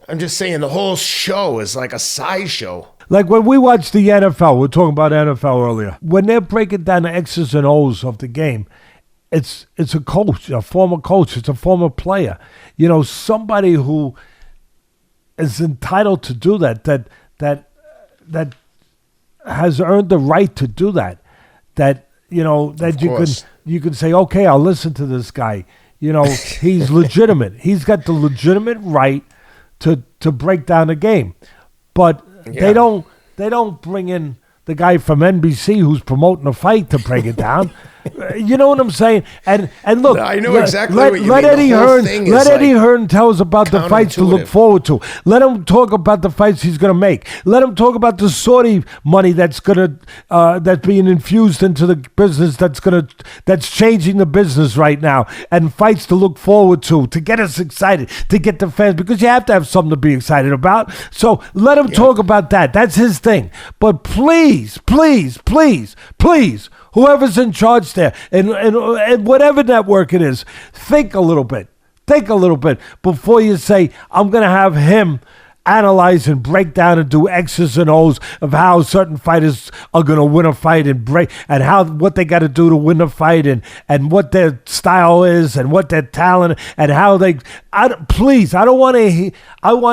I'm just saying the whole show is like a sideshow. Like when we watch the NFL, we're talking about NFL earlier. When they're breaking down the X's and O's of the game, it's a coach, a former coach, it's a former player. You know, somebody who is entitled to do that has earned the right to do that. That, you know, that you can say, okay, I'll listen to this guy. You know, he's legitimate. He's got the legitimate right to break down the game. But they don't bring in the guy from NBC who's promoting a fight to break it down. You know what I'm saying? And look, I know exactly what you mean. Let Eddie Hearn tell us about the fights to look forward to. Let him talk about the fights he's going to make. Let him talk about the Saudi money that's being infused into the business that's changing the business right now, and fights to look forward to get us excited, to get the fans, because you have to have something to be excited about. So let him talk about that. That's his thing. But please, whoever's in charge there, and whatever network it is, think a little bit. Think a little bit before you say, I'm going to have him analyze and break down and do X's and O's of how certain fighters are going to win a fight and what they got to do to win a fight and what their style is and what their talent and how they. I want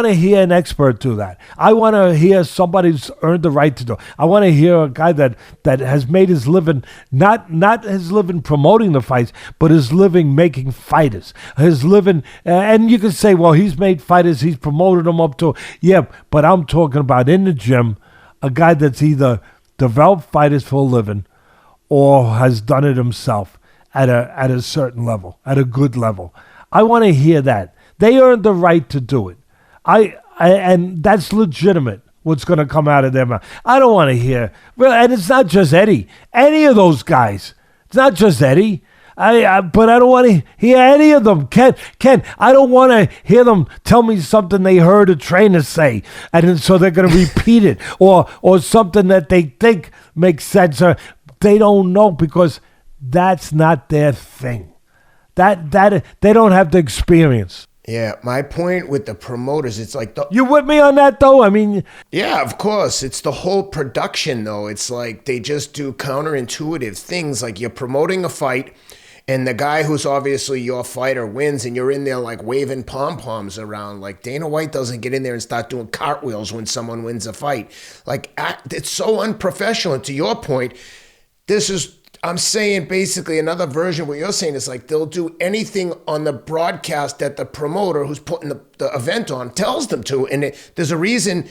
to hear an expert do that. I want to hear somebody who's earned the right to do it. I want to hear a guy that has made his living, not his living promoting the fights, but his living making fighters. His living, and you can say, well, he's made fighters, he's promoted them up to. Yeah, but I'm talking about in the gym, a guy that's either developed fighters for a living or has done it himself at a certain level, at a good level. I want to hear that. They earned the right to do it. And that's legitimate, what's going to come out of their mouth. I don't want to hear, and it's not just Eddie, any of those guys. It's not just Eddie. But I don't want to hear any of them. Ken, I don't want to hear them tell me something they heard a trainer say, and so they're going to repeat it, or something that they think makes sense. Or they don't know because that's not their thing. That they don't have the experience. Yeah, my point with the promoters, it's like... You with me on that, though? I mean... Yeah, of course. It's the whole production, though. It's like they just do counterintuitive things. Like you're promoting a fight, and the guy who's obviously your fighter wins, and you're in there like waving pom-poms around. Like Dana White doesn't get in there and start doing cartwheels when someone wins a fight. Like, it's so unprofessional. And to your point, I'm saying basically another version of what you're saying is like they'll do anything on the broadcast that the promoter who's putting the event on tells them to. And there's a reason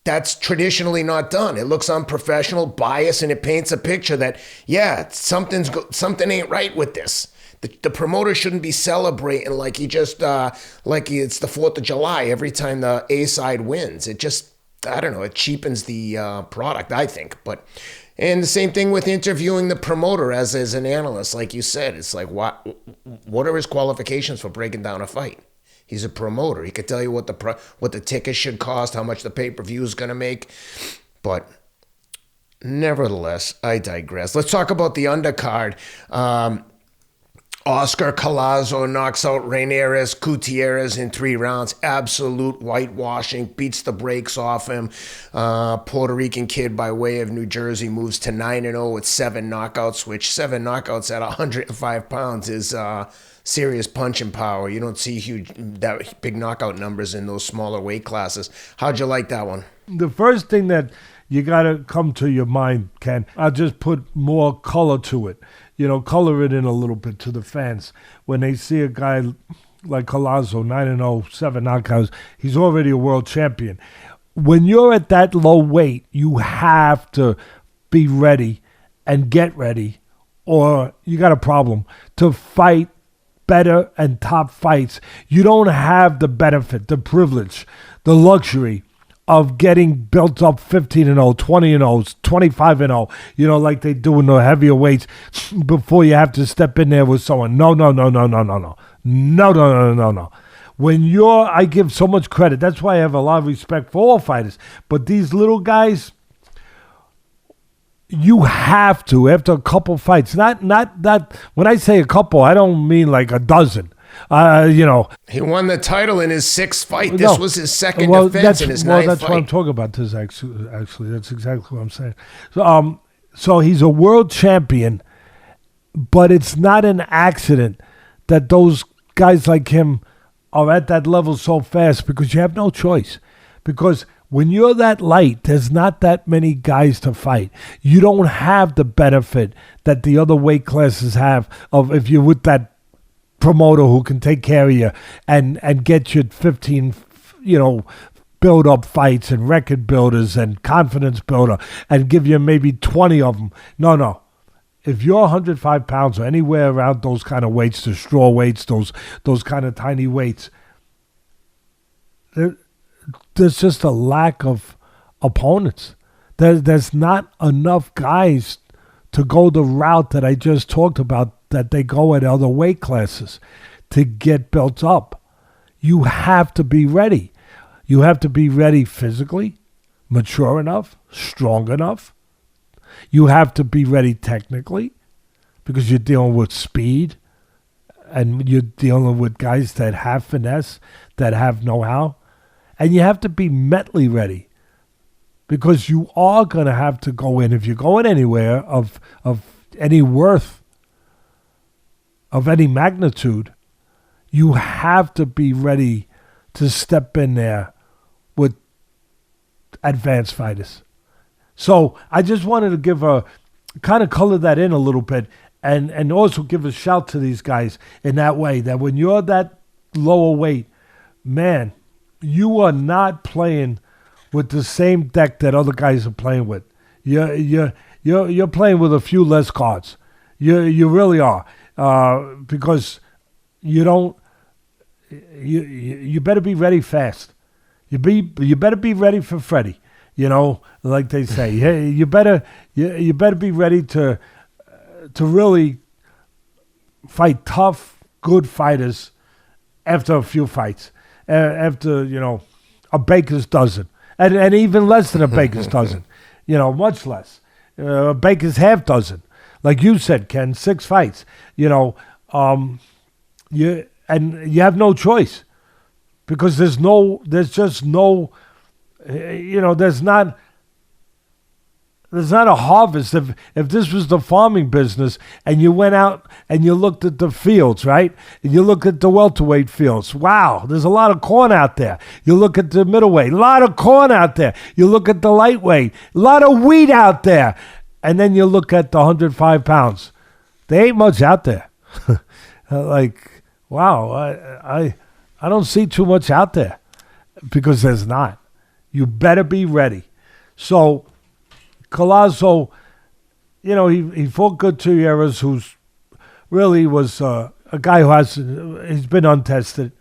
that's traditionally not done. It looks unprofessional, biased, and it paints a picture that, yeah, something ain't right with this. The promoter shouldn't be celebrating like he just, like it's the 4th of July every time the A side wins. It just, I don't know, it cheapens the product, I think. And the same thing with interviewing the promoter as an analyst, like you said. It's like, what are his qualifications for breaking down a fight? He's a promoter. He could tell you what the ticket should cost, how much the pay-per-view is going to make. But nevertheless, I digress. Let's talk about the undercard. Oscar Collazo knocks out Reyneris Gutierrez in 3 rounds. Absolute whitewashing. Beats the brakes off him. Puerto Rican kid by way of New Jersey moves to 9-0 with 7 knockouts, which 7 knockouts at 105 pounds is serious punching power. You don't see that big knockout numbers in those smaller weight classes. How'd you like that one? The first thing that you got to come to your mind, Ken, I'll just put more color to it. You know, color it in a little bit to the fans. When they see a guy like Collazo, 9-0, 7 knockouts, he's already a world champion. When you're at that low weight, you have to be ready and get ready, or you got a problem to fight better and top fights. You don't have the benefit, the privilege, the luxury of getting built up 15-0, 20-0, 25-0, you know, like they do in the heavier weights before you have to step in there with someone. No. I give so much credit. That's why I have a lot of respect for all fighters. But these little guys, you have to, after a couple fights, not when I say a couple, I don't mean like a dozen. He won the title in his 6th fight. This was his second defense in his 9th that's fight. what I'm talking about. This actually, that's exactly what I'm saying. So he's a world champion, but it's not an accident that those guys like him are at that level so fast, because you have no choice. Because when you're that light, there's not that many guys to fight. You don't have the benefit that the other weight classes have of if you're with that promoter who can take care of you and get you 15, build up fights and record builders and confidence builder and give you maybe 20 of them. No. If you're 105 pounds or anywhere around those kind of weights, the straw weights, those kind of tiny weights, there's just a lack of opponents. There's not enough guys to go the route that I just talked about, that they go at other weight classes to get built up. You have to be ready. You have to be ready physically, mature enough, strong enough. You have to be ready technically, because you're dealing with speed and you're dealing with guys that have finesse, that have know-how. And you have to be mentally ready, because you are going to have to go in. If you're going anywhere of any worth, of any magnitude, you have to be ready to step in there with advanced fighters. So I just wanted to give kind of color that in a little bit, and also give a shout to these guys in that way, that when you're that lower weight, man, you are not playing with the same deck that other guys are playing with. You're playing with a few less cards. You really are, because you don't. You better be ready fast. You better be ready for Freddie. Like they say. Hey, you better be ready to really fight tough, good fighters after a few fights. After, a baker's dozen. And even less than a baker's dozen. Much less. A baker's half dozen. Like you said, Ken, 6 fights. You have no choice. Because there's not a harvest. If this was the farming business and you went out and you looked at the fields, right? And you look at the welterweight fields. Wow, there's a lot of corn out there. You look at the middleweight, a lot of corn out there. You look at the lightweight, a lot of wheat out there. And then you look at the 105 pounds. There ain't much out there. Wow, I don't see too much out there, because there's not. You better be ready. So Collazo, he fought Gutierrez, who's really was a guy he's been untested.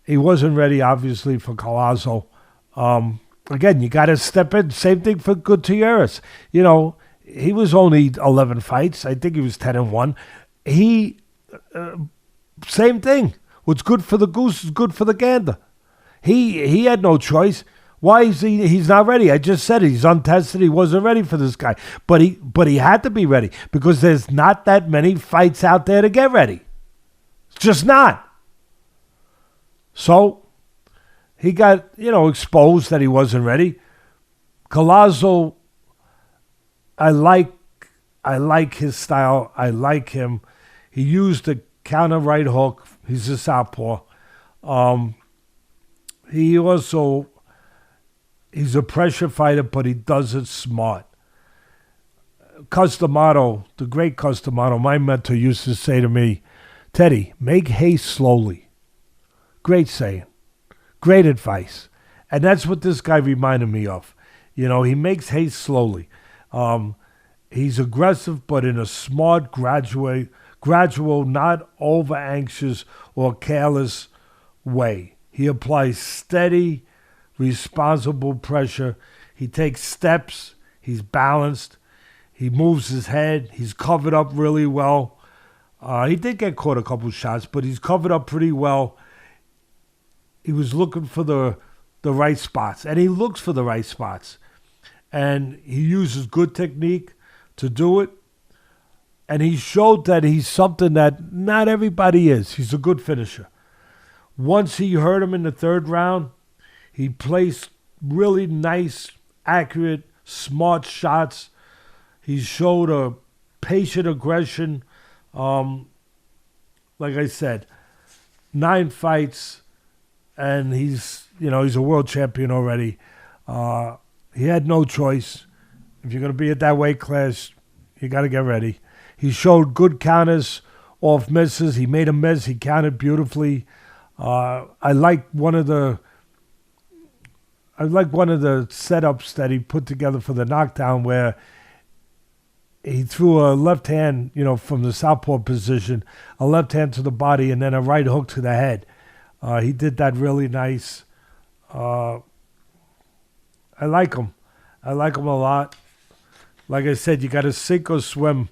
He wasn't ready, obviously, for Collazo. Again, you got to step in. Same thing for Gutierrez. He was only 11 fights. I think he was 10-1. Same thing. What's good for the goose is good for the gander. He had no choice. Why is he's not ready? I just said he's untested. He wasn't ready for this guy. But he had to be ready, because there's not that many fights out there to get ready. It's just not. So he got, exposed that he wasn't ready. Collazo, I like his style. I like him. He used the counter right hook. He's a southpaw. He's a pressure fighter, but he does it smart. Customato, the great Customato, my mentor used to say to me, Teddy, make haste slowly. Great saying. Great advice. And that's what this guy reminded me of. He makes haste slowly. He's aggressive, but in a smart, gradual, not over-anxious or careless way. He applies steady, responsible pressure. He takes steps. He's balanced. He moves his head. He's covered up really well. He did get caught a couple shots, but he's covered up pretty well. He was looking for the right spots, and he looks for the right spots. And he uses good technique to do it. And he showed that he's something that not everybody is. He's a good finisher. Once he hurt him in the third round, he placed really nice, accurate, smart shots. He showed a patient aggression. Like I said, 9 fights, and he's a world champion already. He had no choice. If you're going to be at that weight class, you got to get ready. He showed good counters off misses. He made a miss. He countered beautifully. I like one of the setups that he put together for the knockdown where he threw a left hand, from the southpaw position, a left hand to the body, and then a right hook to the head. He did that really nice. I like him. I like him a lot. Like I said, you got to sink or swim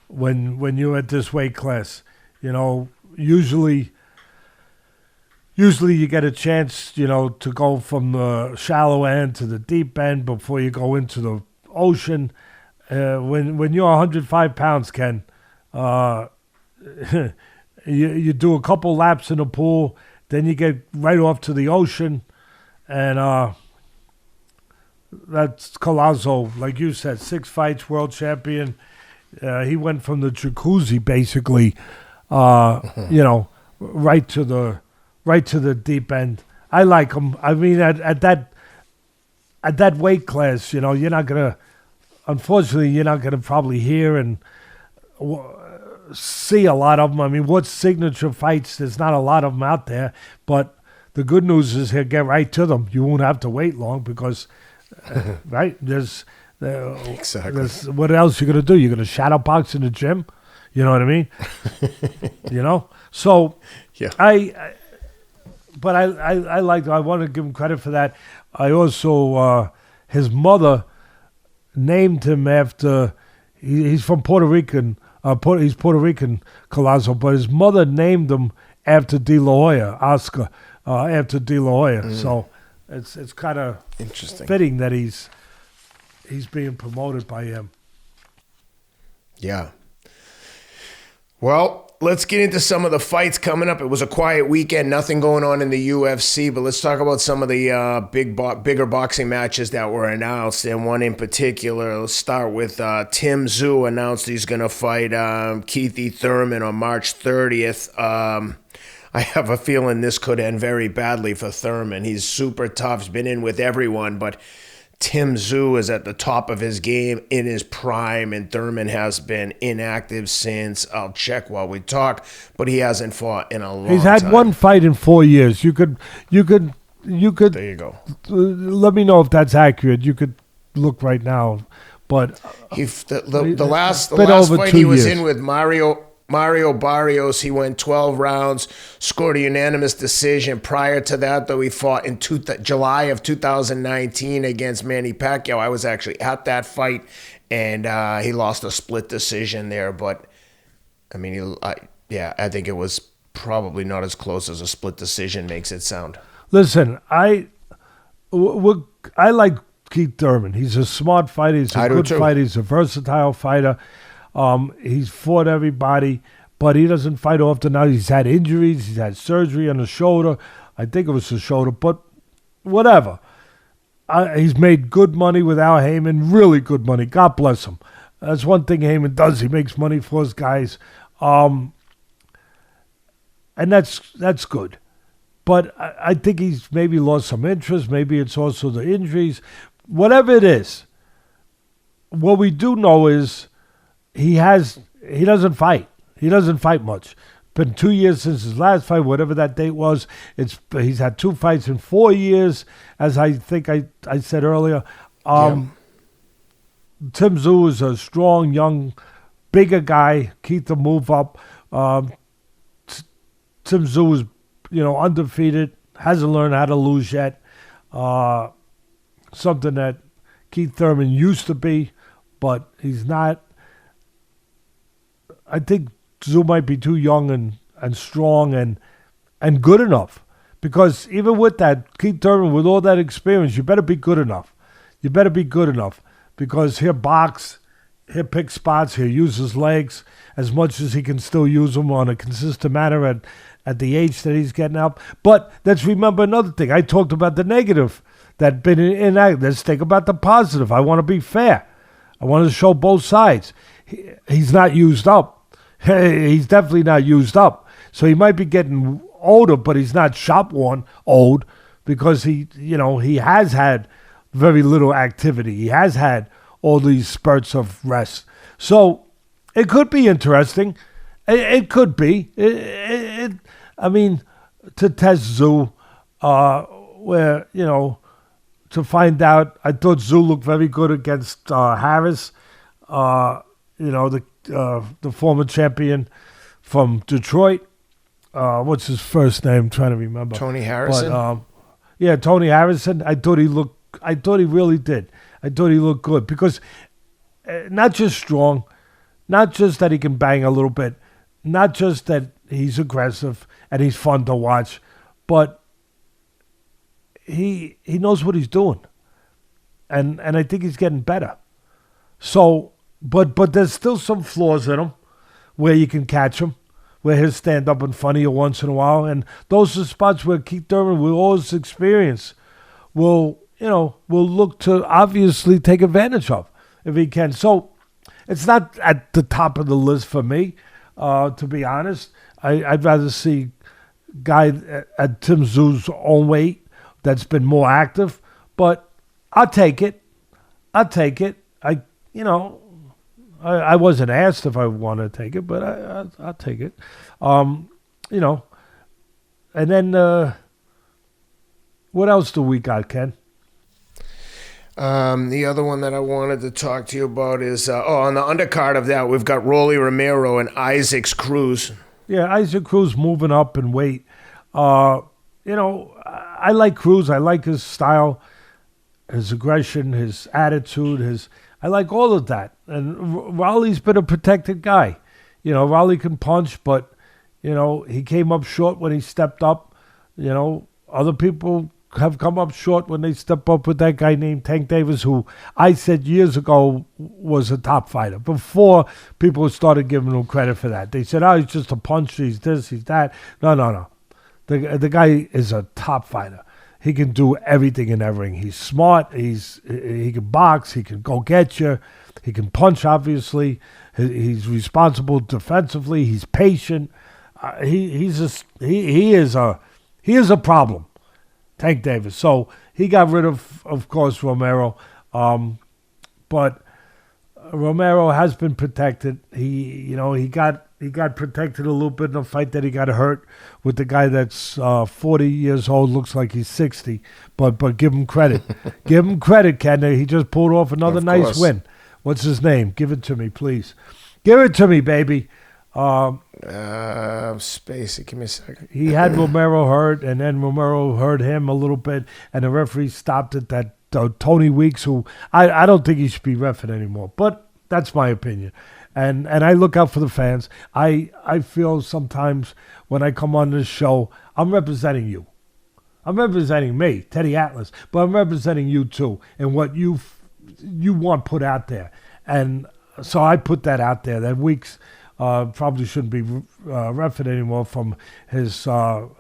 when you're at this weight class. Usually you get a chance, to go from the shallow end to the deep end before you go into the ocean. When you're 105 pounds, Ken, you do a couple laps in the pool, then you get right off to the ocean, and that's Collazo, like you said, 6 fights, world champion. He went from the jacuzzi basically, right to the deep end. I like him. I mean, at that weight class, you're not gonna. Unfortunately, you're not gonna probably hear and see a lot of them. I mean, what signature fights? There's not a lot of them out there. But the good news is he'll get right to them. You won't have to wait long because, right? Exactly. What else you gonna do? You're gonna shadow box in the gym? You know what I mean? So yeah. I like. I want to give him credit for that. I also his mother named him after. He's from Puerto Rican. He's Puerto Rican, Collazo, but his mother named him after De La Hoya, Oscar, after De La Hoya. So it's kind of interesting, fitting that he's being promoted by him. Yeah. Well, let's get into some of the fights coming up. It was a quiet weekend, nothing going on in the UFC, but let's talk about some of the bigger boxing matches that were announced, and one in particular. Let's start with Tim Tszyu announced he's going to fight Keith Thurman on March 30th. I have a feeling this could end very badly for Thurman. He's super tough. He's been in with everyone, but Tim Tszyu is at the top of his game, in his prime, and Thurman has been inactive since. I'll check while we talk, but he hasn't fought in a long time. He's had one fight in 4 years. You could. There you go. Let me know if that's accurate. You could look right now, but the last fight he was in with Mario Barrios, he went 12 rounds, scored a unanimous decision. Prior to that, though, he fought in July of 2019 against Manny Pacquiao. I was actually at that fight, and he lost a split decision there. But, I mean, I think it was probably not as close as a split decision makes it sound. Listen, I like Keith Thurman. He's a smart fighter. He's a good fighter. He's a versatile fighter. He's fought everybody, but he doesn't fight often now. He's had injuries. He's had surgery on the shoulder. I think it was the shoulder, but whatever. He's made good money without Heyman, really good money. God bless him. That's one thing Heyman does. He makes money for his guys, and that's good. But I think he's maybe lost some interest. Maybe it's also the injuries. Whatever it is, what we do know is he doesn't fight. He doesn't fight much. Been 2 years since his last fight, whatever that date was. He's had 2 fights in 4 years, as I think I said earlier. Tim Tszyu is a strong, young, bigger guy. Keith to move up. Tim Tszyu is, undefeated. Hasn't learned how to lose yet. Something that Keith Thurman used to be, but he's not. I think Tszyu might be too young and strong and good enough. Because even with that, Keith Thurman, with all that experience, you better be good enough. You better be good enough. Because he'll box, he'll pick spots. He'll use his legs as much as he can still use them on a consistent manner at the age that he's getting up. But let's remember another thing. I talked about the negative that been inactive. Let's think about the positive. I want to be fair. I want to show both sides. He's not used up. He's definitely not used up. So he might be getting older, but he's not shop worn old because he has had very little activity. He has had all these spurts of rest. So it could be interesting. It could be. I mean, to test Tszyu, where, to find out, I thought Tszyu looked very good against Harris, the former champion from Detroit. What's his first name? I'm trying to remember. Tony Harrison? But, Tony Harrison. I thought he really did. I thought he looked good because not just strong, not just that he can bang a little bit, not just that he's aggressive and he's fun to watch, but he knows what he's doing. And I think he's getting better. So, but there's still some flaws in him where you can catch him, where he'll stand up in front of you once in a while. And those are spots where Keith Thurman, with all his experience, will look to obviously take advantage of if he can. So it's not at the top of the list for me, to be honest. I'd rather see a guy at Tim Tszyu's own weight that's been more active. But I'll take it. I wasn't asked if I want to take it, but I'll take it. And then what else do we got, Ken? The other one that I wanted to talk to you about is, on the undercard of that, we've got Rolly Romero and Isaac Cruz. Yeah, Isaac Cruz moving up in weight. I like Cruz. I like his style, his aggression, his attitude, I like all of that. And Rolly's been a protected guy. Rolly can punch, but, he came up short when he stepped up. Other people have come up short when they step up with that guy named Tank Davis, who I said years ago was a top fighter. Before people started giving him credit for that. They said, he's just a puncher, he's this, he's that. No. The guy is a top fighter. He can do everything in that ring. He's smart. He can box. He can go get you. He can punch, obviously. He's responsible defensively. He's patient. He is a problem, Tank Davis. So he got rid of course, Romero. But Romero has been protected. He got protected a little bit in a fight that he got hurt with the guy that's 40 years old, looks like he's 60. But give him credit. Give him credit, Ken. He just pulled off another nice win. What's his name? Give it to me, please. Give it to me, baby. Spacey, give me a second. He had Romero hurt, and then Romero hurt him a little bit, and the referee stopped it. That Tony Weeks, who I don't think he should be reffing anymore, but that's my opinion. And I look out for the fans. I feel sometimes when I come on this show, I'm representing you. I'm representing me, Teddy Atlas, but I'm representing you too and what you want put out there. And so I put that out there. That Weeks probably shouldn't be reffing anymore from his some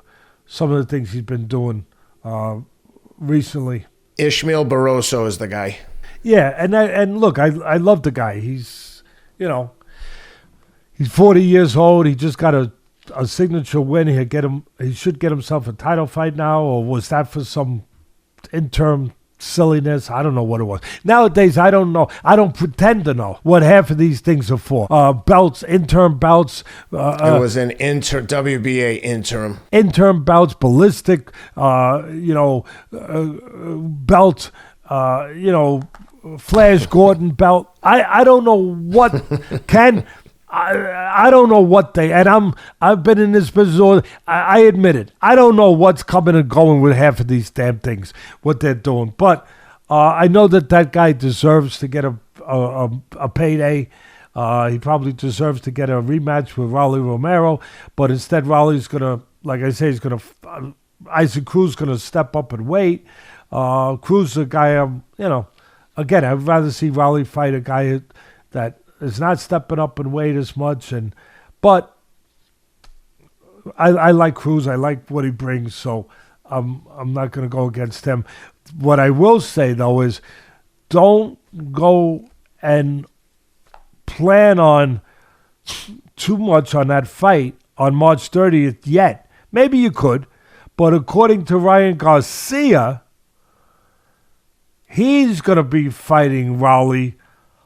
of the things he's been doing recently. Ishmael Barroso is the guy. Yeah, and look, I love the guy. He's 40 years old. He just got a signature win. He should get himself a title fight now, or was that for some interim silliness? I don't know what it was. Nowadays, I don't know. I don't pretend to know what half of these things are for. Belts, interim belts. It was an WBA interim. Interim belts, ballistic, belt, Flash Gordon belt. I don't know what Ken. I don't know what I've been in this business. I admit it. I don't know what's coming and going with half of these damn things, what they're doing. But I know that guy deserves to get a payday. He probably deserves to get a rematch with Rolly Romero. But instead, Rolly's gonna, like I say, Isaac Cruz gonna step up and wait. Cruz, a guy, again, I'd rather see Rolly fight a guy that is not stepping up in weight as much. But I like Cruz. I like what he brings, so I'm not going to go against him. What I will say, though, is don't go and plan on too much on that fight on March 30th yet. Maybe you could, but according to Ryan Garcia, he's going to be fighting Rolly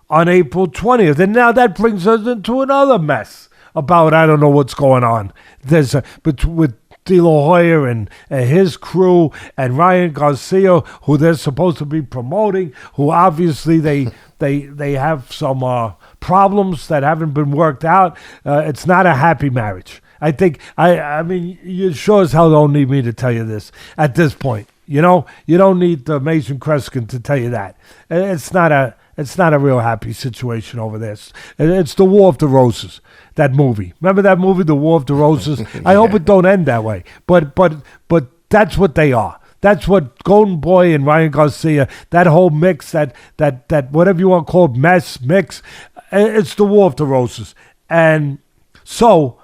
on April 20th. And now that brings us into another mess about I don't know what's going on. With De La Hoya and his crew and Ryan Garcia, who they're supposed to be promoting, who obviously they have some problems that haven't been worked out. It's not a happy marriage. I think, I mean, you sure as hell don't need me to tell you this at this point. You know, you don't need Mason Kreskin to tell you that. It's not a real happy situation over there. It's the War of the Roses, that movie. Remember that movie, The War of the Roses? I hope it don't end that way. But that's what they are. That's what Golden Boy and Ryan Garcia, that whole mix, that whatever you want to call it, mix, it's the War of the Roses. And so,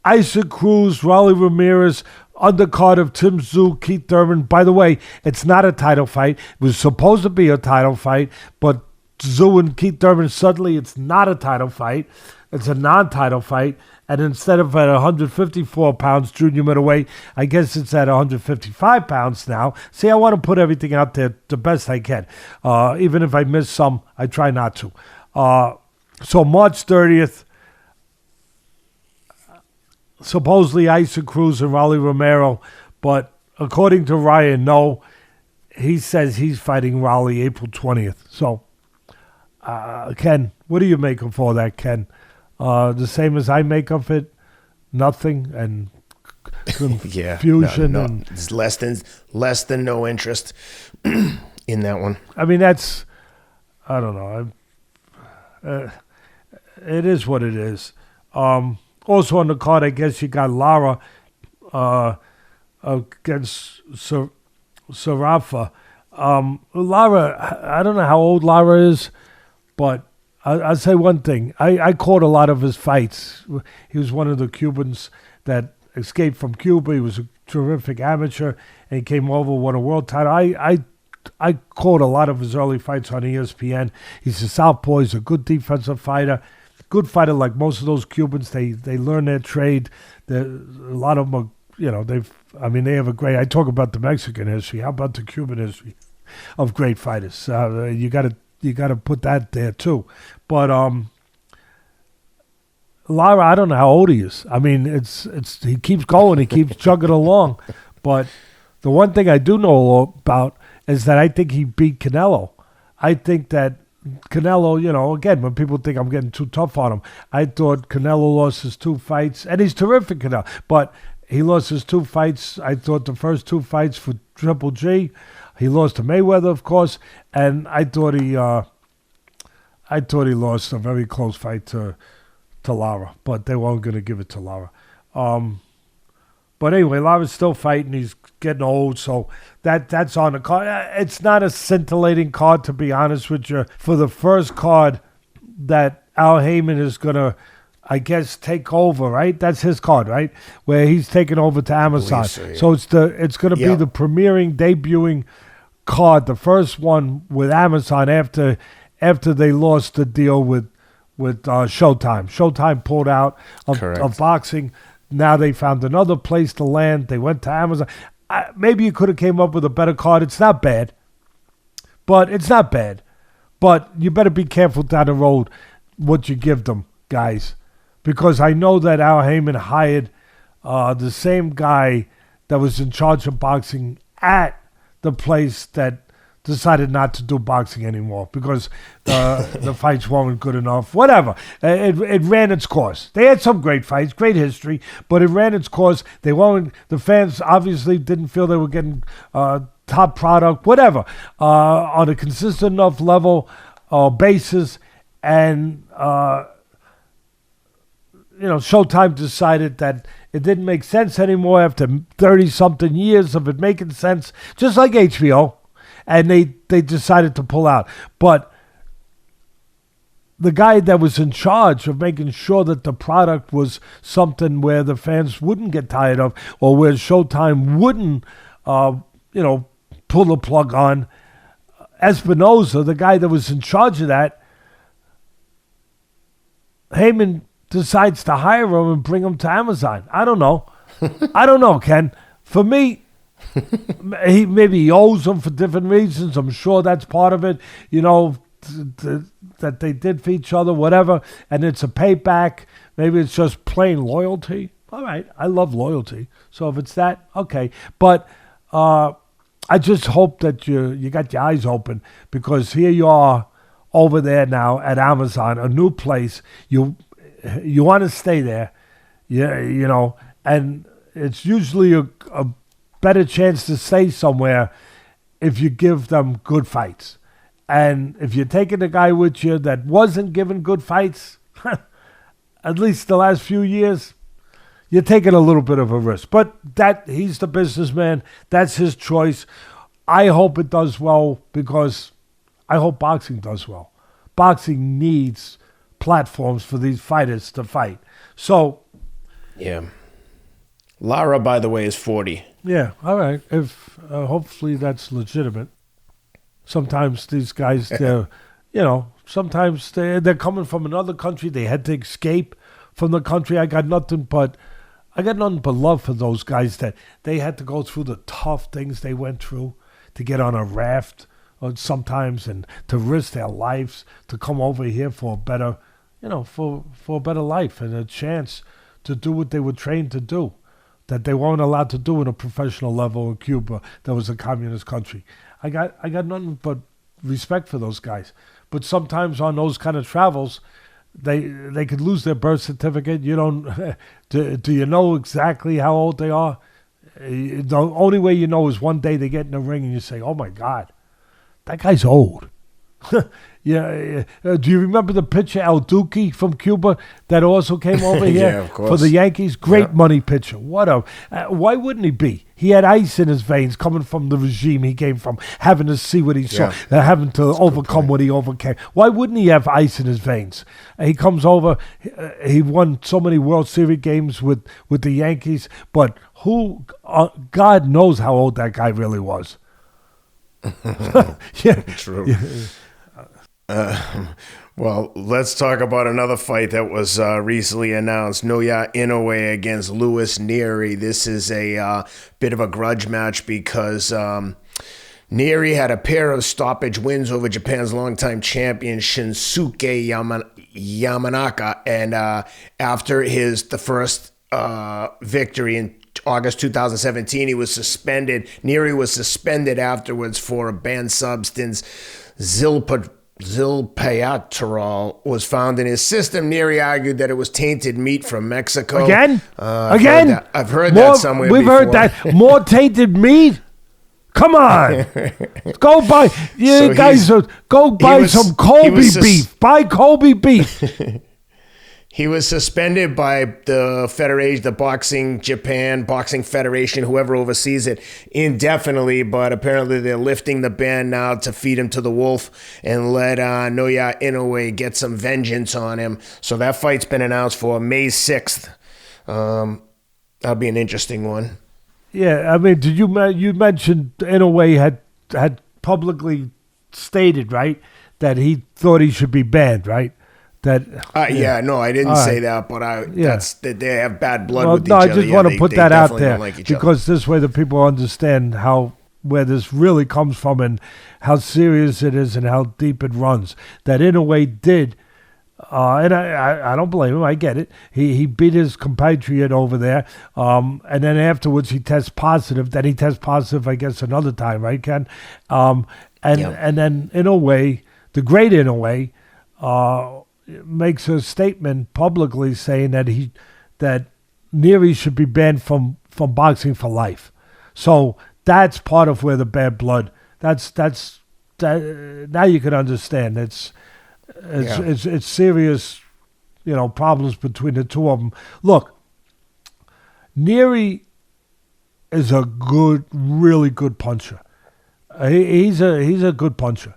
Isaac Cruz, Rolly Ramirez, undercard of Tim Tszyu, Keith Thurman. By the way, it's not a title fight. It was supposed to be a title fight, but Tszyu and Keith Thurman, suddenly it's not a title fight. It's a non-title fight. And instead of at 154 pounds junior middleweight, I guess it's at 155 pounds now. See, I want to put everything out there the best I can. Even if I miss some, I try not to. So March 30th, supposedly Isaac Cruz and Rolly Romero, but according to Ryan, no. He says he's fighting Rolly April 20th. So, Ken, what do you make of all that, Ken? The same as I make of it, nothing, and confusion. No. And it's less than no interest in that one. I mean, that's, I don't know. It is what it is. Also on the card, I guess you got Lara against Sarafa. Lara, I don't know how old Lara is, but I'll say one thing. I caught a lot of his fights. He was one of the Cubans that escaped from Cuba. He was a terrific amateur, and he came over, won a world title. I caught a lot of his early fights on ESPN. He's a southpaw. He's a good defensive fighter. Good fighter, like most of those Cubans. They learn their trade. A lot of them are, they have a great. I talk about the Mexican history. How about the Cuban history of great fighters? You got to put that there too. But Lara, I don't know how old he is. I mean, it's he keeps going. He keeps chugging along. But the one thing I do know about is that I think he beat Canelo. I think that Canelo, again, when people think I'm getting too tough on him, I thought Canelo lost his 2 fights, and he's terrific, Canelo, but he lost his 2 fights. I thought the first 2 fights for Triple G. He lost to Mayweather, of course, and I thought he lost a very close fight to Lara, but they weren't going to give it to Lara. But anyway, Lara's still fighting. He's getting old, so that's on the card. It's not a scintillating card, to be honest with you. For the first card that Al Heyman is going to, I guess, take over, right? That's his card, right? Where he's taking over to Amazon. So it's going to be the premiering, debuting card, the first one with Amazon after they lost the deal with Showtime. Showtime pulled out of boxing. Now they found another place to land. They went to Amazon. Maybe you could have came up with a better card. It's not bad. But you better be careful down the road what you give them, guys. Because I know that Al Heyman hired the same guy that was in charge of boxing at the place that decided not to do boxing anymore because the fights weren't good enough. Whatever. It ran its course. They had some great fights, great history, but it ran its course. The fans obviously didn't feel they were getting top product, whatever, on a consistent enough level basis. And, Showtime decided that it didn't make sense anymore after 30-something years of it making sense, just like HBO. And they decided to pull out. But the guy that was in charge of making sure that the product was something where the fans wouldn't get tired of, or where Showtime wouldn't, pull the plug on. Espinosa, the guy that was in charge of that, Heyman decides to hire him and bring him to Amazon. I don't know. I don't know, Ken. For me, he owes him for different reasons. I'm sure that's part of it. That they did for each other, whatever, and it's a payback. Maybe it's just plain loyalty. All right, I love loyalty. So if it's that, okay. But I just hope that you got your eyes open, because here you are over there now at Amazon, a new place. You want to stay there, and it's usually a better chance to stay somewhere if you give them good fights. And if you're taking a guy with you that wasn't given good fights, at least the last few years, you're taking a little bit of a risk. But he's the businessman. That's his choice. I hope it does well, because I hope boxing does well. Boxing needs platforms for these fighters to fight. So, yeah. Lara, by the way, is 40. Yeah, all right. If hopefully that's legitimate. Sometimes these guys, sometimes they're coming from another country. They had to escape from the country. I got nothing but love for those guys that they had to go through the tough things they went through to get on a raft or sometimes, and to risk their lives to come over here for a better, for a better life and a chance to do what they were trained to do, that they weren't allowed to do in a professional level in Cuba. That was a communist country. I got nothing but respect for those guys. But sometimes on those kind of travels, they could lose their birth certificate. You don't do you know exactly how old they are? The only way you know is one day they get in the ring and you say, "Oh my God, that guy's old." Yeah. Do you remember the pitcher El Duque from Cuba that also came over here yeah, of course. for the Yankees? Great money pitcher. Why wouldn't he be? He had ice in his veins coming from the regime he came from, having to see what he saw, having to overcome what he overcame. Why wouldn't he have ice in his veins? He comes over. He won so many World Series games with the Yankees, but God knows how old that guy really was. Yeah, true. Well, let's talk about another fight that was recently announced. Naoya Inoue against Luis Nery. This is a bit of a grudge match because Nery had a pair of stoppage wins over Japan's longtime champion Shinsuke Yamanaka, and after the first victory in August 2017, he was suspended. Nery was suspended afterwards for a banned substance. Zilpayaterol was found in his system. Nery argued that it was tainted meat from Mexico. Again? I've heard that somewhere We've before. heard that. More tainted meat? Come on. Go buy some Kobe beef. Buy Kobe beef. He was suspended by the Federation, the Boxing Federation, whoever oversees it, indefinitely, but apparently they're lifting the ban now to feed him to the wolf and let Naoya Inoue get some vengeance on him. So that fight's been announced for May 6th. That'll be an interesting one. Yeah, I mean, you mentioned Inoue had publicly stated, right, that he thought he should be banned, right? No, I didn't say that, but that's that they have bad blood with each other. I just want to put that out there because other. This way the people understand where this really comes from and how serious it is and how deep it runs. That Inoue did, and I don't blame him. I get it. He beat his compatriot over there, and then afterwards he tests positive. Then he tests positive, I guess, another time, right, Ken? And then Inoue, the great Inoue, makes a statement publicly saying that Nery should be banned from boxing for life. So that's part of where the bad blood. That's now you can understand. It's serious, problems between the two of them. Look, Nery is a really good puncher. He's a good puncher.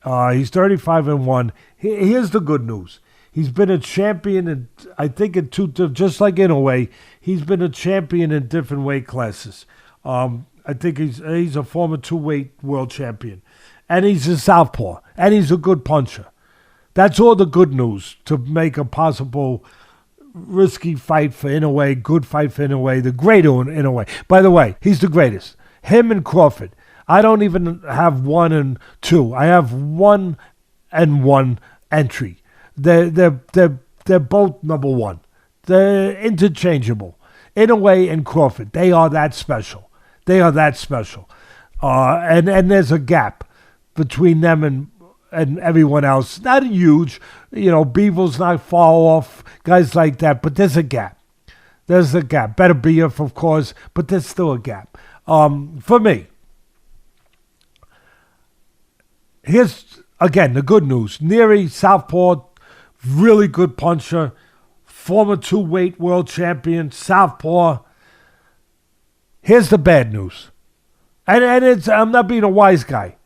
He's 35-1. Here's the good news. He's been a champion, in, I think, in just like Inoue, he's been a champion in different weight classes. I think he's a former 2-weight world champion. And he's a southpaw. And he's a good puncher. That's all the good news to make a possible risky fight for Inoue, good fight for Inoue, the great Inoue. By the way, he's the greatest. Him and Crawford. I don't even have 1 and 2. I have 1 and 1 entry. They're both number 1. They're interchangeable. Inoue and Crawford, they are that special. They are that special. And there's a gap between them and everyone else. Not huge. Beevil's not far off, guys like that, but there's a gap. There's a gap. Better be if, of course, but there's still a gap. For me, here's, again, the good news. Nery, southpaw, really good puncher, former 2-weight world champion, southpaw. Here's the bad news. And I'm not being a wise guy.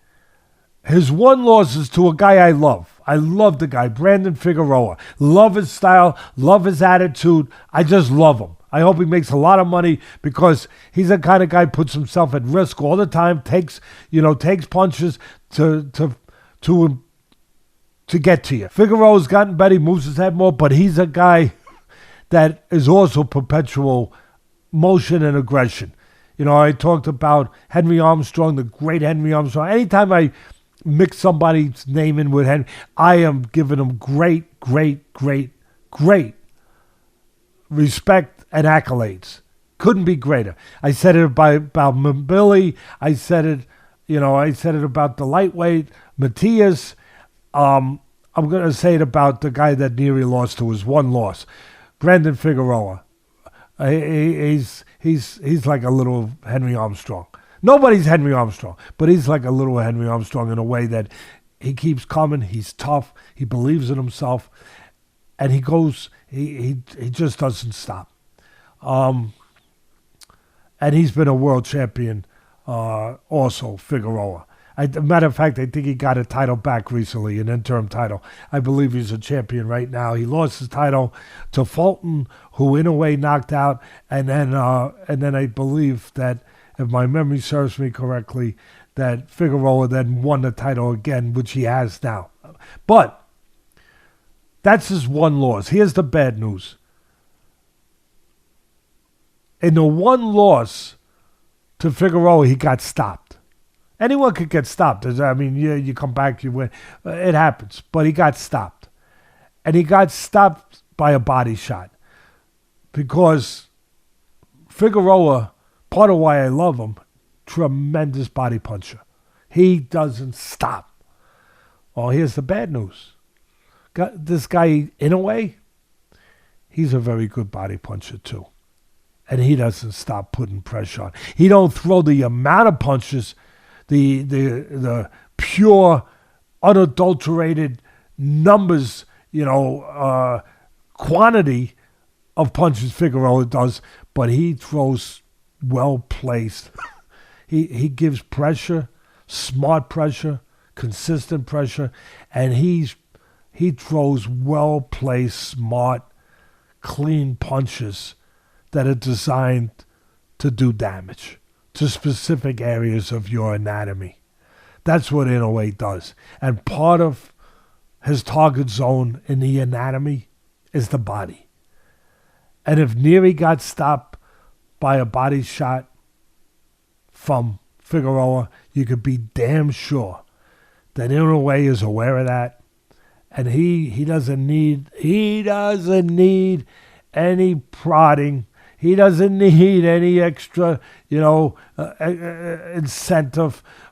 His 1 loss is to a guy I love. I love the guy, Brandon Figueroa. Love his style, love his attitude. I just love him. I hope he makes a lot of money because he's the kind of guy who puts himself at risk all the time, takes punches to get to you. Figueroa's gotten better, he moves his head more, but he's a guy that is also perpetual motion and aggression. I talked about Henry Armstrong, the great Henry Armstrong. Anytime I mix somebody's name in with Henry, I am giving him great respect and accolades. Couldn't be greater. I said it about Billy. I said it about the lightweight, Matias. I'm going to say it about the guy that Nery lost to, his 1 loss, Brandon Figueroa. He's like a little Henry Armstrong. Nobody's Henry Armstrong, but he's like a little Henry Armstrong in a way that he keeps coming. He's tough. He believes in himself, and he goes. He just doesn't stop. And he's been a world champion, also Figueroa. Matter of fact, I think he got a title back recently, an interim title. I believe he's a champion right now. He lost his title to Fulton, who in a way knocked out, and then I believe that, if my memory serves me correctly, that Figueroa then won the title again, which he has now. But that's his 1 loss. Here's the bad news. In the 1 loss to Figueroa, he got stopped. Anyone could get stopped. I mean, you come back, you win. It happens. But he got stopped. And he got stopped by a body shot. Because Figueroa, part of why I love him, tremendous body puncher. He doesn't stop. Oh, here's the bad news. This guy, Inoue, he's a very good body puncher too. And he doesn't stop putting pressure on. He don't throw the amount of punches, the pure, unadulterated numbers, quantity of punches Figueroa does, but he throws well-placed. He gives pressure, smart pressure, consistent pressure, and he throws well-placed, smart, clean punches that are designed to do damage to specific areas of your anatomy. That's what Inoue does. And part of his target zone in the anatomy is the body. And if Nery got stopped by a body shot from Figueroa, you could be damn sure that Inoue is aware of that. And he doesn't need any prodding. He doesn't need any extra, incentive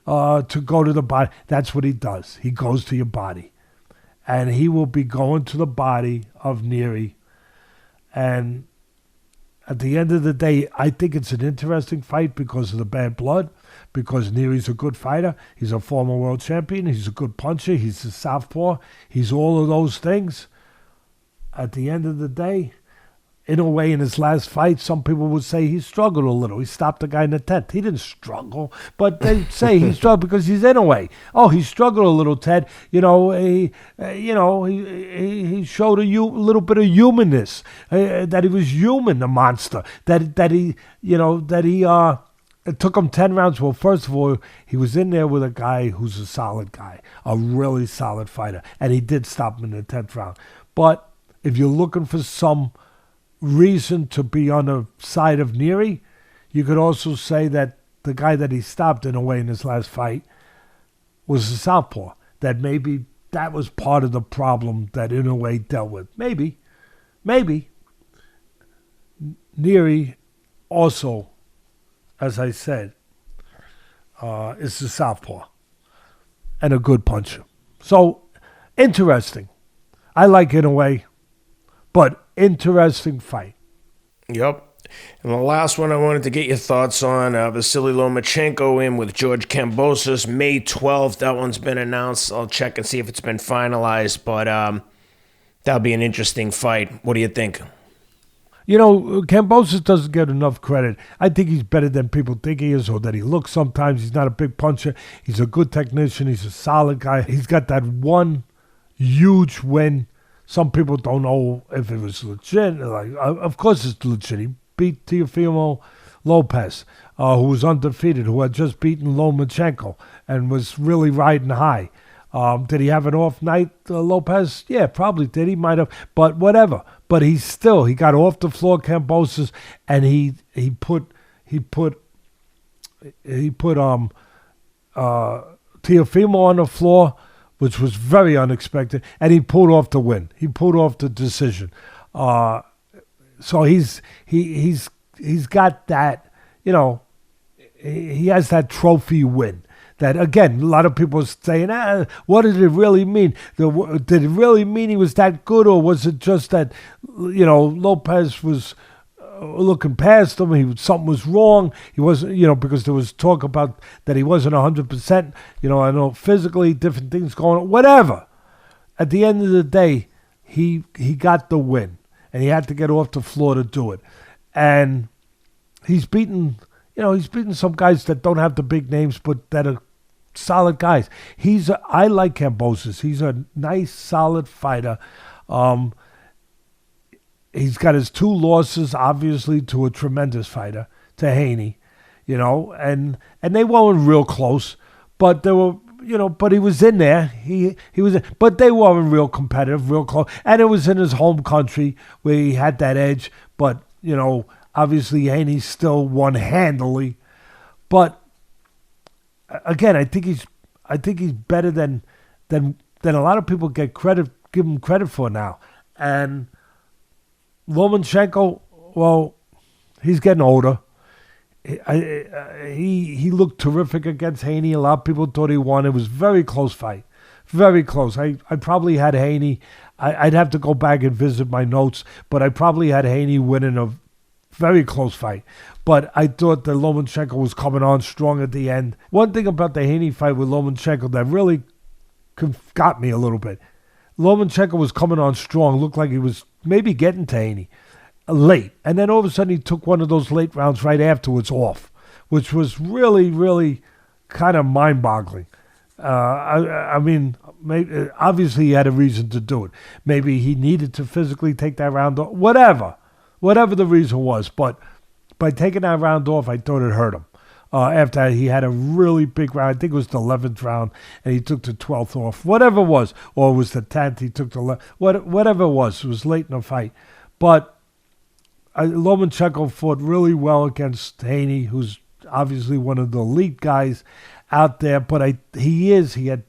to go to the body. That's what he does. He goes to your body. And he will be going to the body of Nery. And at the end of the day, I think it's an interesting fight because of the bad blood, because Nery's a good fighter. He's a former world champion. He's a good puncher. He's a southpaw. He's all of those things. At the end of the day, in a way, in his last fight, some people would say he struggled a little. He stopped the guy in the 10th. He didn't struggle, but they say he struggled because he's in a way. Oh, he struggled a little, Ted. He showed a little bit of humanness, that he was human, the monster. It took him 10 rounds. Well, first of all, he was in there with a guy who's a solid guy, a really solid fighter, and he did stop him in the 10th round. But if you're looking for some reason to be on the side of Nery, you could also say that the guy that he stopped in a way in his last fight was a southpaw. That maybe that was part of the problem that Inoue dealt with. Maybe. Nery also, as I said, is a southpaw and a good puncher. So, interesting. I like Inoue, but interesting fight. Yep. And the last one I wanted to get your thoughts on, Vasily Lomachenko in with George Kambosos, May 12th. That one's been announced. I'll check and see if it's been finalized, but that'll be an interesting fight. What do you think? Kambosos doesn't get enough credit. I think he's better than people think he is or that he looks sometimes. He's not a big puncher. He's a good technician. He's a solid guy. He's got that one huge win. Some people don't know if it was legit. Of course it's legit. He beat Teofimo Lopez, who was undefeated, who had just beaten Lomachenko and was really riding high. Did he have an off night, Lopez? Yeah, probably did. He might have, but whatever. But he got off the floor, Kambosos, and he put Teofimo on the floor, which was very unexpected, and he pulled off the win. He pulled off the decision. So he's got that, he has that trophy win. That, again, a lot of people are saying, what did it really mean? Did it really mean he was that good, or was it just that, Lopez was looking past him, something was wrong, he wasn't, because there was talk about that he wasn't 100%, I know physically, different things going on, whatever. At the end of the day, he got the win, and he had to get off the floor to do it. And he's beaten some guys that don't have the big names, but that are solid guys. I like Kambosos. He's a nice, solid fighter. He's got his 2 losses, obviously, to a tremendous fighter, to Haney, and they weren't real close, but they were, but he was in there. He was, but they weren't real competitive, real close, and it was in his home country where he had that edge. But obviously Haney still won handily, but again, I think he's better than a lot of people give him credit for now. And Lomachenko, well, he's getting older. He looked terrific against Haney. A lot of people thought he won. It was a very close fight. Very close. I probably had Haney. I'd have to go back and visit my notes, but I probably had Haney winning a very close fight. But I thought that Lomachenko was coming on strong at the end. One thing about the Haney fight with Lomachenko that really got me a little bit. Lomachenko was coming on strong. Looked like he was maybe getting to Haney late. And then all of a sudden he took one of those late rounds right afterwards off, which was really, really kind of mind-boggling. I mean, maybe, obviously he had a reason to do it. Maybe he needed to physically take that round off. Whatever the reason was. But by taking that round off, I thought it hurt him. After that, he had a really big round. I think it was the 11th round, and he took the 12th off. Whatever it was. Or it was the 10th, he took the 11th. Whatever it was late in the fight. But Lomachenko fought really well against Haney, who's obviously one of the elite guys out there. But he had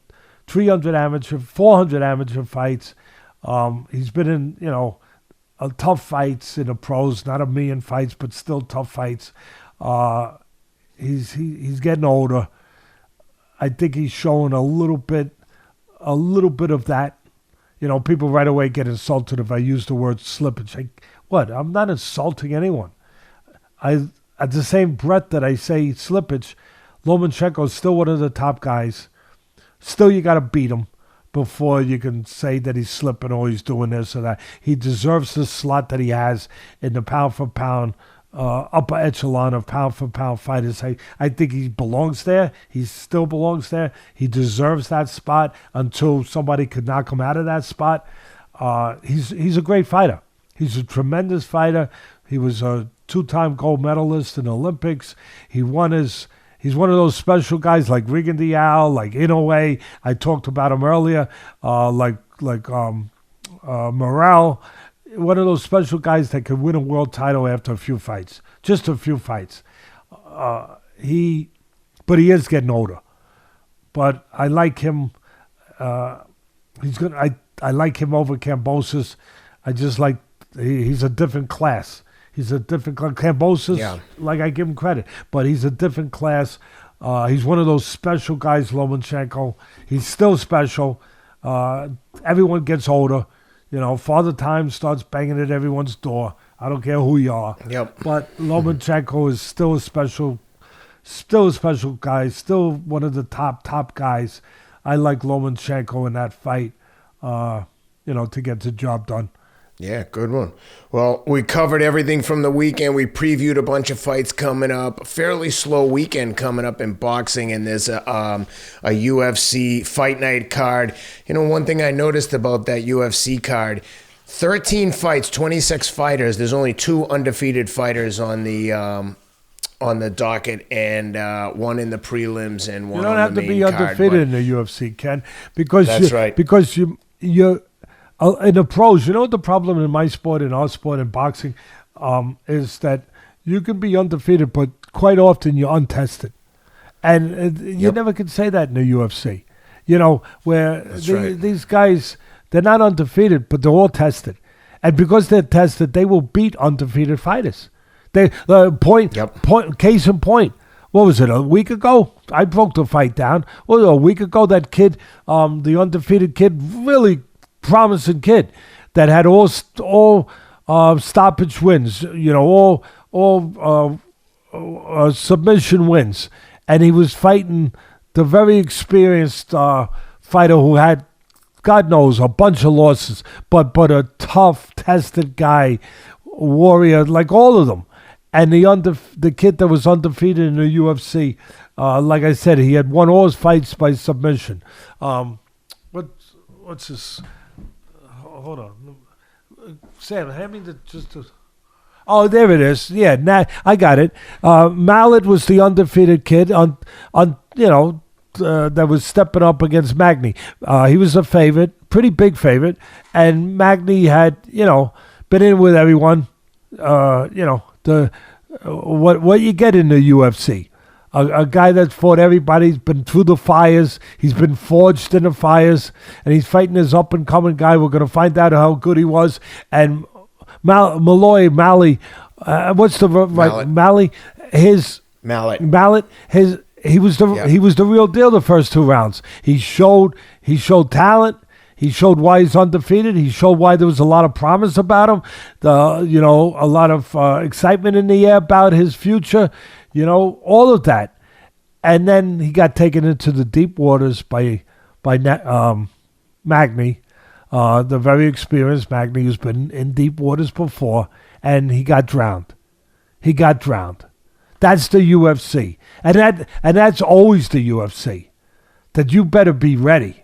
400 amateur fights. He's been in, tough fights in the pros, not a million fights, but still tough fights. He's getting older. I think he's showing a little bit of that. People right away get insulted if I use the word slippage. I'm not insulting anyone. At the same breath that I say slippage, Lomachenko is still one of the top guys. Still, you got to beat him. before you can say that he's slipping or he's doing this or that. He deserves the slot that he has in the pound-for-pound upper echelon of pound-for-pound fighters. I think he belongs there. He still belongs there. He deserves that spot until somebody could knock him out of that spot. He's a great fighter. He's a tremendous fighter. He was a 2-time gold medalist in the Olympics. He's one of those special guys like Reyneris, like Inoue. I talked about him earlier, like Morel. One of those special guys that could win a world title after a few fights, just a few fights. But he is getting older. But I like him. He's good. I like him over Kambosos. I just like he's a different class. He's a different class. Kambosos, like I give him credit, but he's a different class. He's one of those special guys, Lomachenko. He's still special. Everyone gets older. Father Time starts banging at everyone's door. I don't care who you are. Yep. But Lomachenko is still a special guy, still one of the top guys. I like Lomachenko in that fight, to get the job done. Yeah, good one. Well, we covered everything from the weekend. We previewed a bunch of fights coming up. A fairly slow weekend coming up in boxing, and there's a UFC fight night card. One thing I noticed about that UFC card, 13 fights, 26 fighters. There's only 2 undefeated fighters on the docket, and one in the prelims and one on the main card. You don't have to be undefeated in the UFC, Ken, because that's right. Because you're in the pros. You know what the problem in my sport, in our sport, in boxing, is that you can be undefeated, but quite often you're untested, and you never can say that in the UFC. Where these guys, they're not undefeated, but they're all tested, and because they're tested, they will beat undefeated fighters. Case in point. What was it, a week ago? I broke the fight down. Well, a week ago, that kid, the undefeated kid, really promising kid that had all stoppage wins, all submission wins, and he was fighting the very experienced fighter who had, God knows, a bunch of losses, but a tough, tested guy, warrior, like all of them. And the kid that was undefeated in the UFC, like I said, he had won all his fights by submission. What's this? Hold on, Sam, hand me Oh, there it is. Yeah, I got it. Mallet was the undefeated kid that was stepping up against Magny. He was a favorite, pretty big favorite, and Magny had been in with everyone. What you get in the UFC. A guy that's fought everybody. He's been through the fires. He's been forged in the fires. And he's fighting this up-and-coming guy. We're going to find out how good he was. And Malley, what's the right? Mallet. He was the real deal the first 2 rounds. He showed talent. He showed why he's undefeated. He showed why there was a lot of promise about him. A lot of excitement in the air about his future. All of that. And then he got taken into the deep waters by Magny, the very experienced Magny who's been in deep waters before, and he got drowned. That's the UFC. And that's always the UFC. That you better be ready.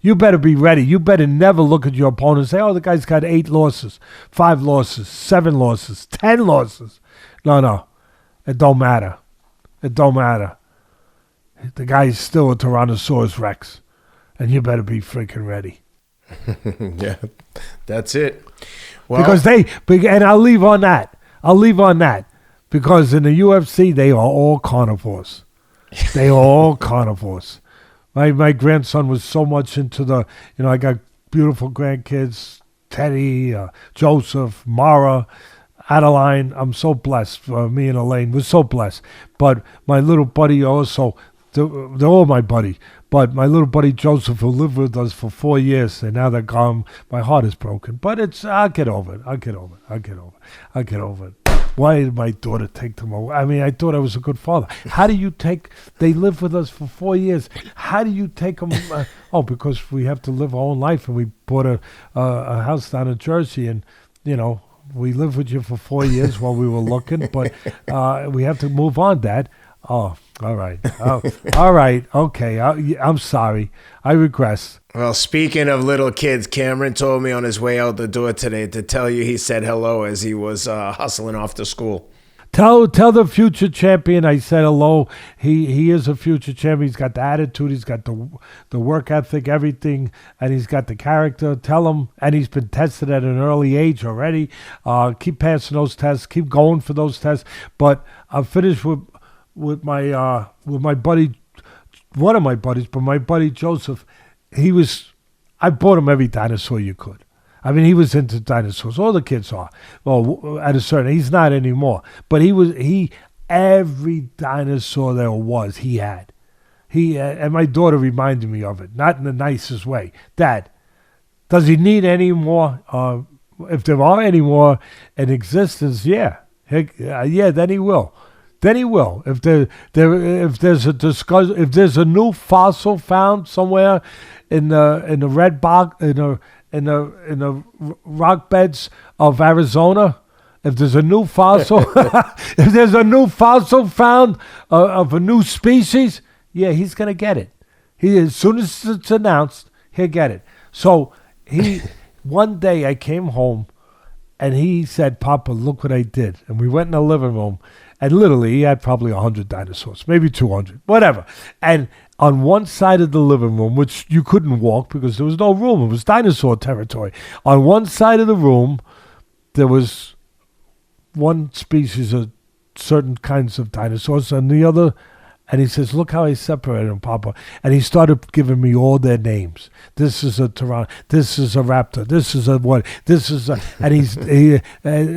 You better be ready. You better never look at your opponent and say, oh, the guy's got 8 losses, 5 losses, 7 losses, 10 losses. No. It don't matter. The guy's still a Tyrannosaurus Rex. And you better be freaking ready. Yeah, that's it. Well, because and I'll leave on that. Because in the UFC, they are all carnivores. My grandson was so much into I got beautiful grandkids, Teddy, Joseph, Mara, Adeline. I'm so blessed. Me and Elaine, we're so blessed. But my little buddy also, they're all my buddies. But my little buddy Joseph, who lived with us for 4 years, and now they're gone, my heart is broken. But I'll get over it. Why did my daughter take them away? I mean, I thought I was a good father. How do you take? They lived with us for 4 years. How do you take them? Because we have to live our own life, and we bought a house down in Jersey, and we lived with you for 4 years while we were looking, but we have to move on, Dad. Oh, all right. Oh, all right. Okay. I'm sorry. I regress. Well, speaking of little kids, Cameron told me on his way out the door today to tell you he said hello as he was hustling off to school. Tell the future champion I said hello. He is a future champion. He's got the attitude. He's got the work ethic, everything, and he's got the character. Tell him, and he's been tested at an early age already. Keep passing those tests. Keep going for those tests. But I'll finish with my buddy, one of my buddies, but my buddy Joseph. I bought him every dinosaur you could. I mean, he was into dinosaurs. All the kids are. Well, at a certain, he's not anymore. But every dinosaur there was, he had. And my daughter reminded me of it, not in the nicest way. Dad, does he need any more? If there are any more in existence, yeah, then he will. Then he will. If there's a new fossil found somewhere in the red box in the rock beds of Arizona, if there's a new fossil, found of a new species, yeah, he's gonna get it. As soon as it's announced, he'll get it. So one day I came home, and he said, "Papa, look what I did." And we went in the living room. And literally, he had probably 100 dinosaurs, maybe 200, whatever. And on one side of the living room, which you couldn't walk because there was no room, it was dinosaur territory. On one side of the room, there was one species of certain kinds of dinosaurs, and the other. And he says, "Look how I separated them, Papa." And he started giving me all their names. This is a Tyrann. This is a raptor. This is a what? This is a, and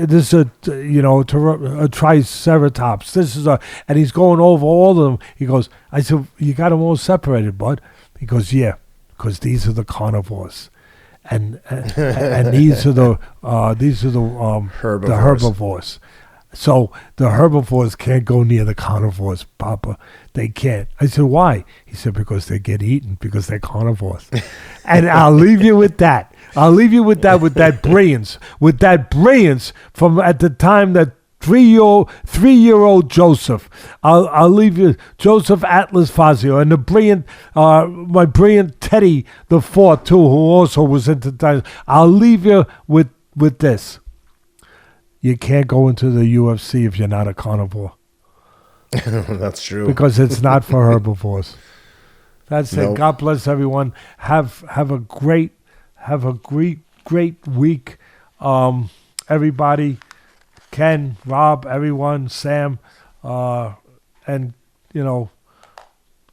this is a triceratops. This is a, and he's going over all of them. He goes, I said, "You got them all separated, bud?" He goes, "Yeah, because these are the carnivores, and these are the herbivores." So the herbivores can't go near the carnivores, Papa. They can't. I said, "Why?" He said, "Because they get eaten, because they're carnivores." And I'll leave you with that. With that brilliance from at the time that three-year-old Joseph. I'll leave you, Joseph Atlas Fazio, and the brilliant, my brilliant Teddy the Fourth too, who also was into dinosaurs. I'll leave you with this. You can't go into the UFC if you're not a carnivore. That's true. Because it's not for herbivores. That's it. God bless everyone. Have a great week. Everybody, Ken, Rob, everyone, Sam, and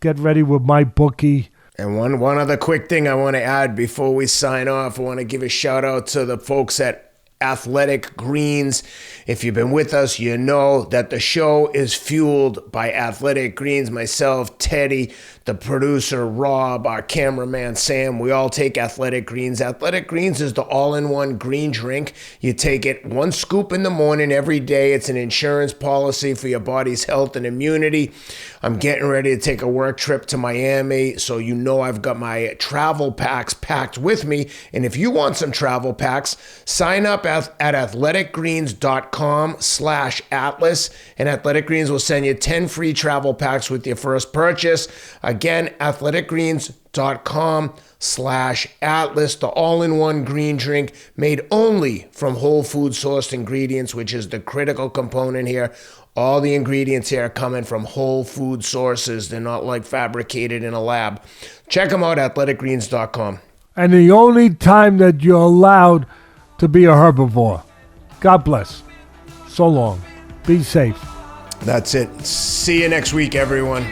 get ready with my bookie. And one other quick thing I want to add before we sign off. I want to give a shout out to the folks at Athletic Greens. If you've been with us, you know that the show is fueled by Athletic Greens. Myself, Teddy, the producer, Rob, our cameraman, Sam, we all take Athletic Greens. Athletic Greens is the all-in-one green drink. You take it 1 scoop in the morning every day. It's an insurance policy for your body's health and immunity. I'm getting ready to take a work trip to Miami, so I've got my travel packs packed with me. And if you want some travel packs, sign up at athleticgreens.com/Atlas, and Athletic Greens will send you 10 free travel packs with your first purchase. Again, athleticgreens.com/Atlas, the all-in-one green drink made only from whole food sourced ingredients, which is the critical component here. All the ingredients here are coming from whole food sources. They're not like fabricated in a lab. Check them out, athleticgreens.com. And the only time that you're allowed to be a herbivore. God bless. So long. Be safe. That's it. See you next week, everyone.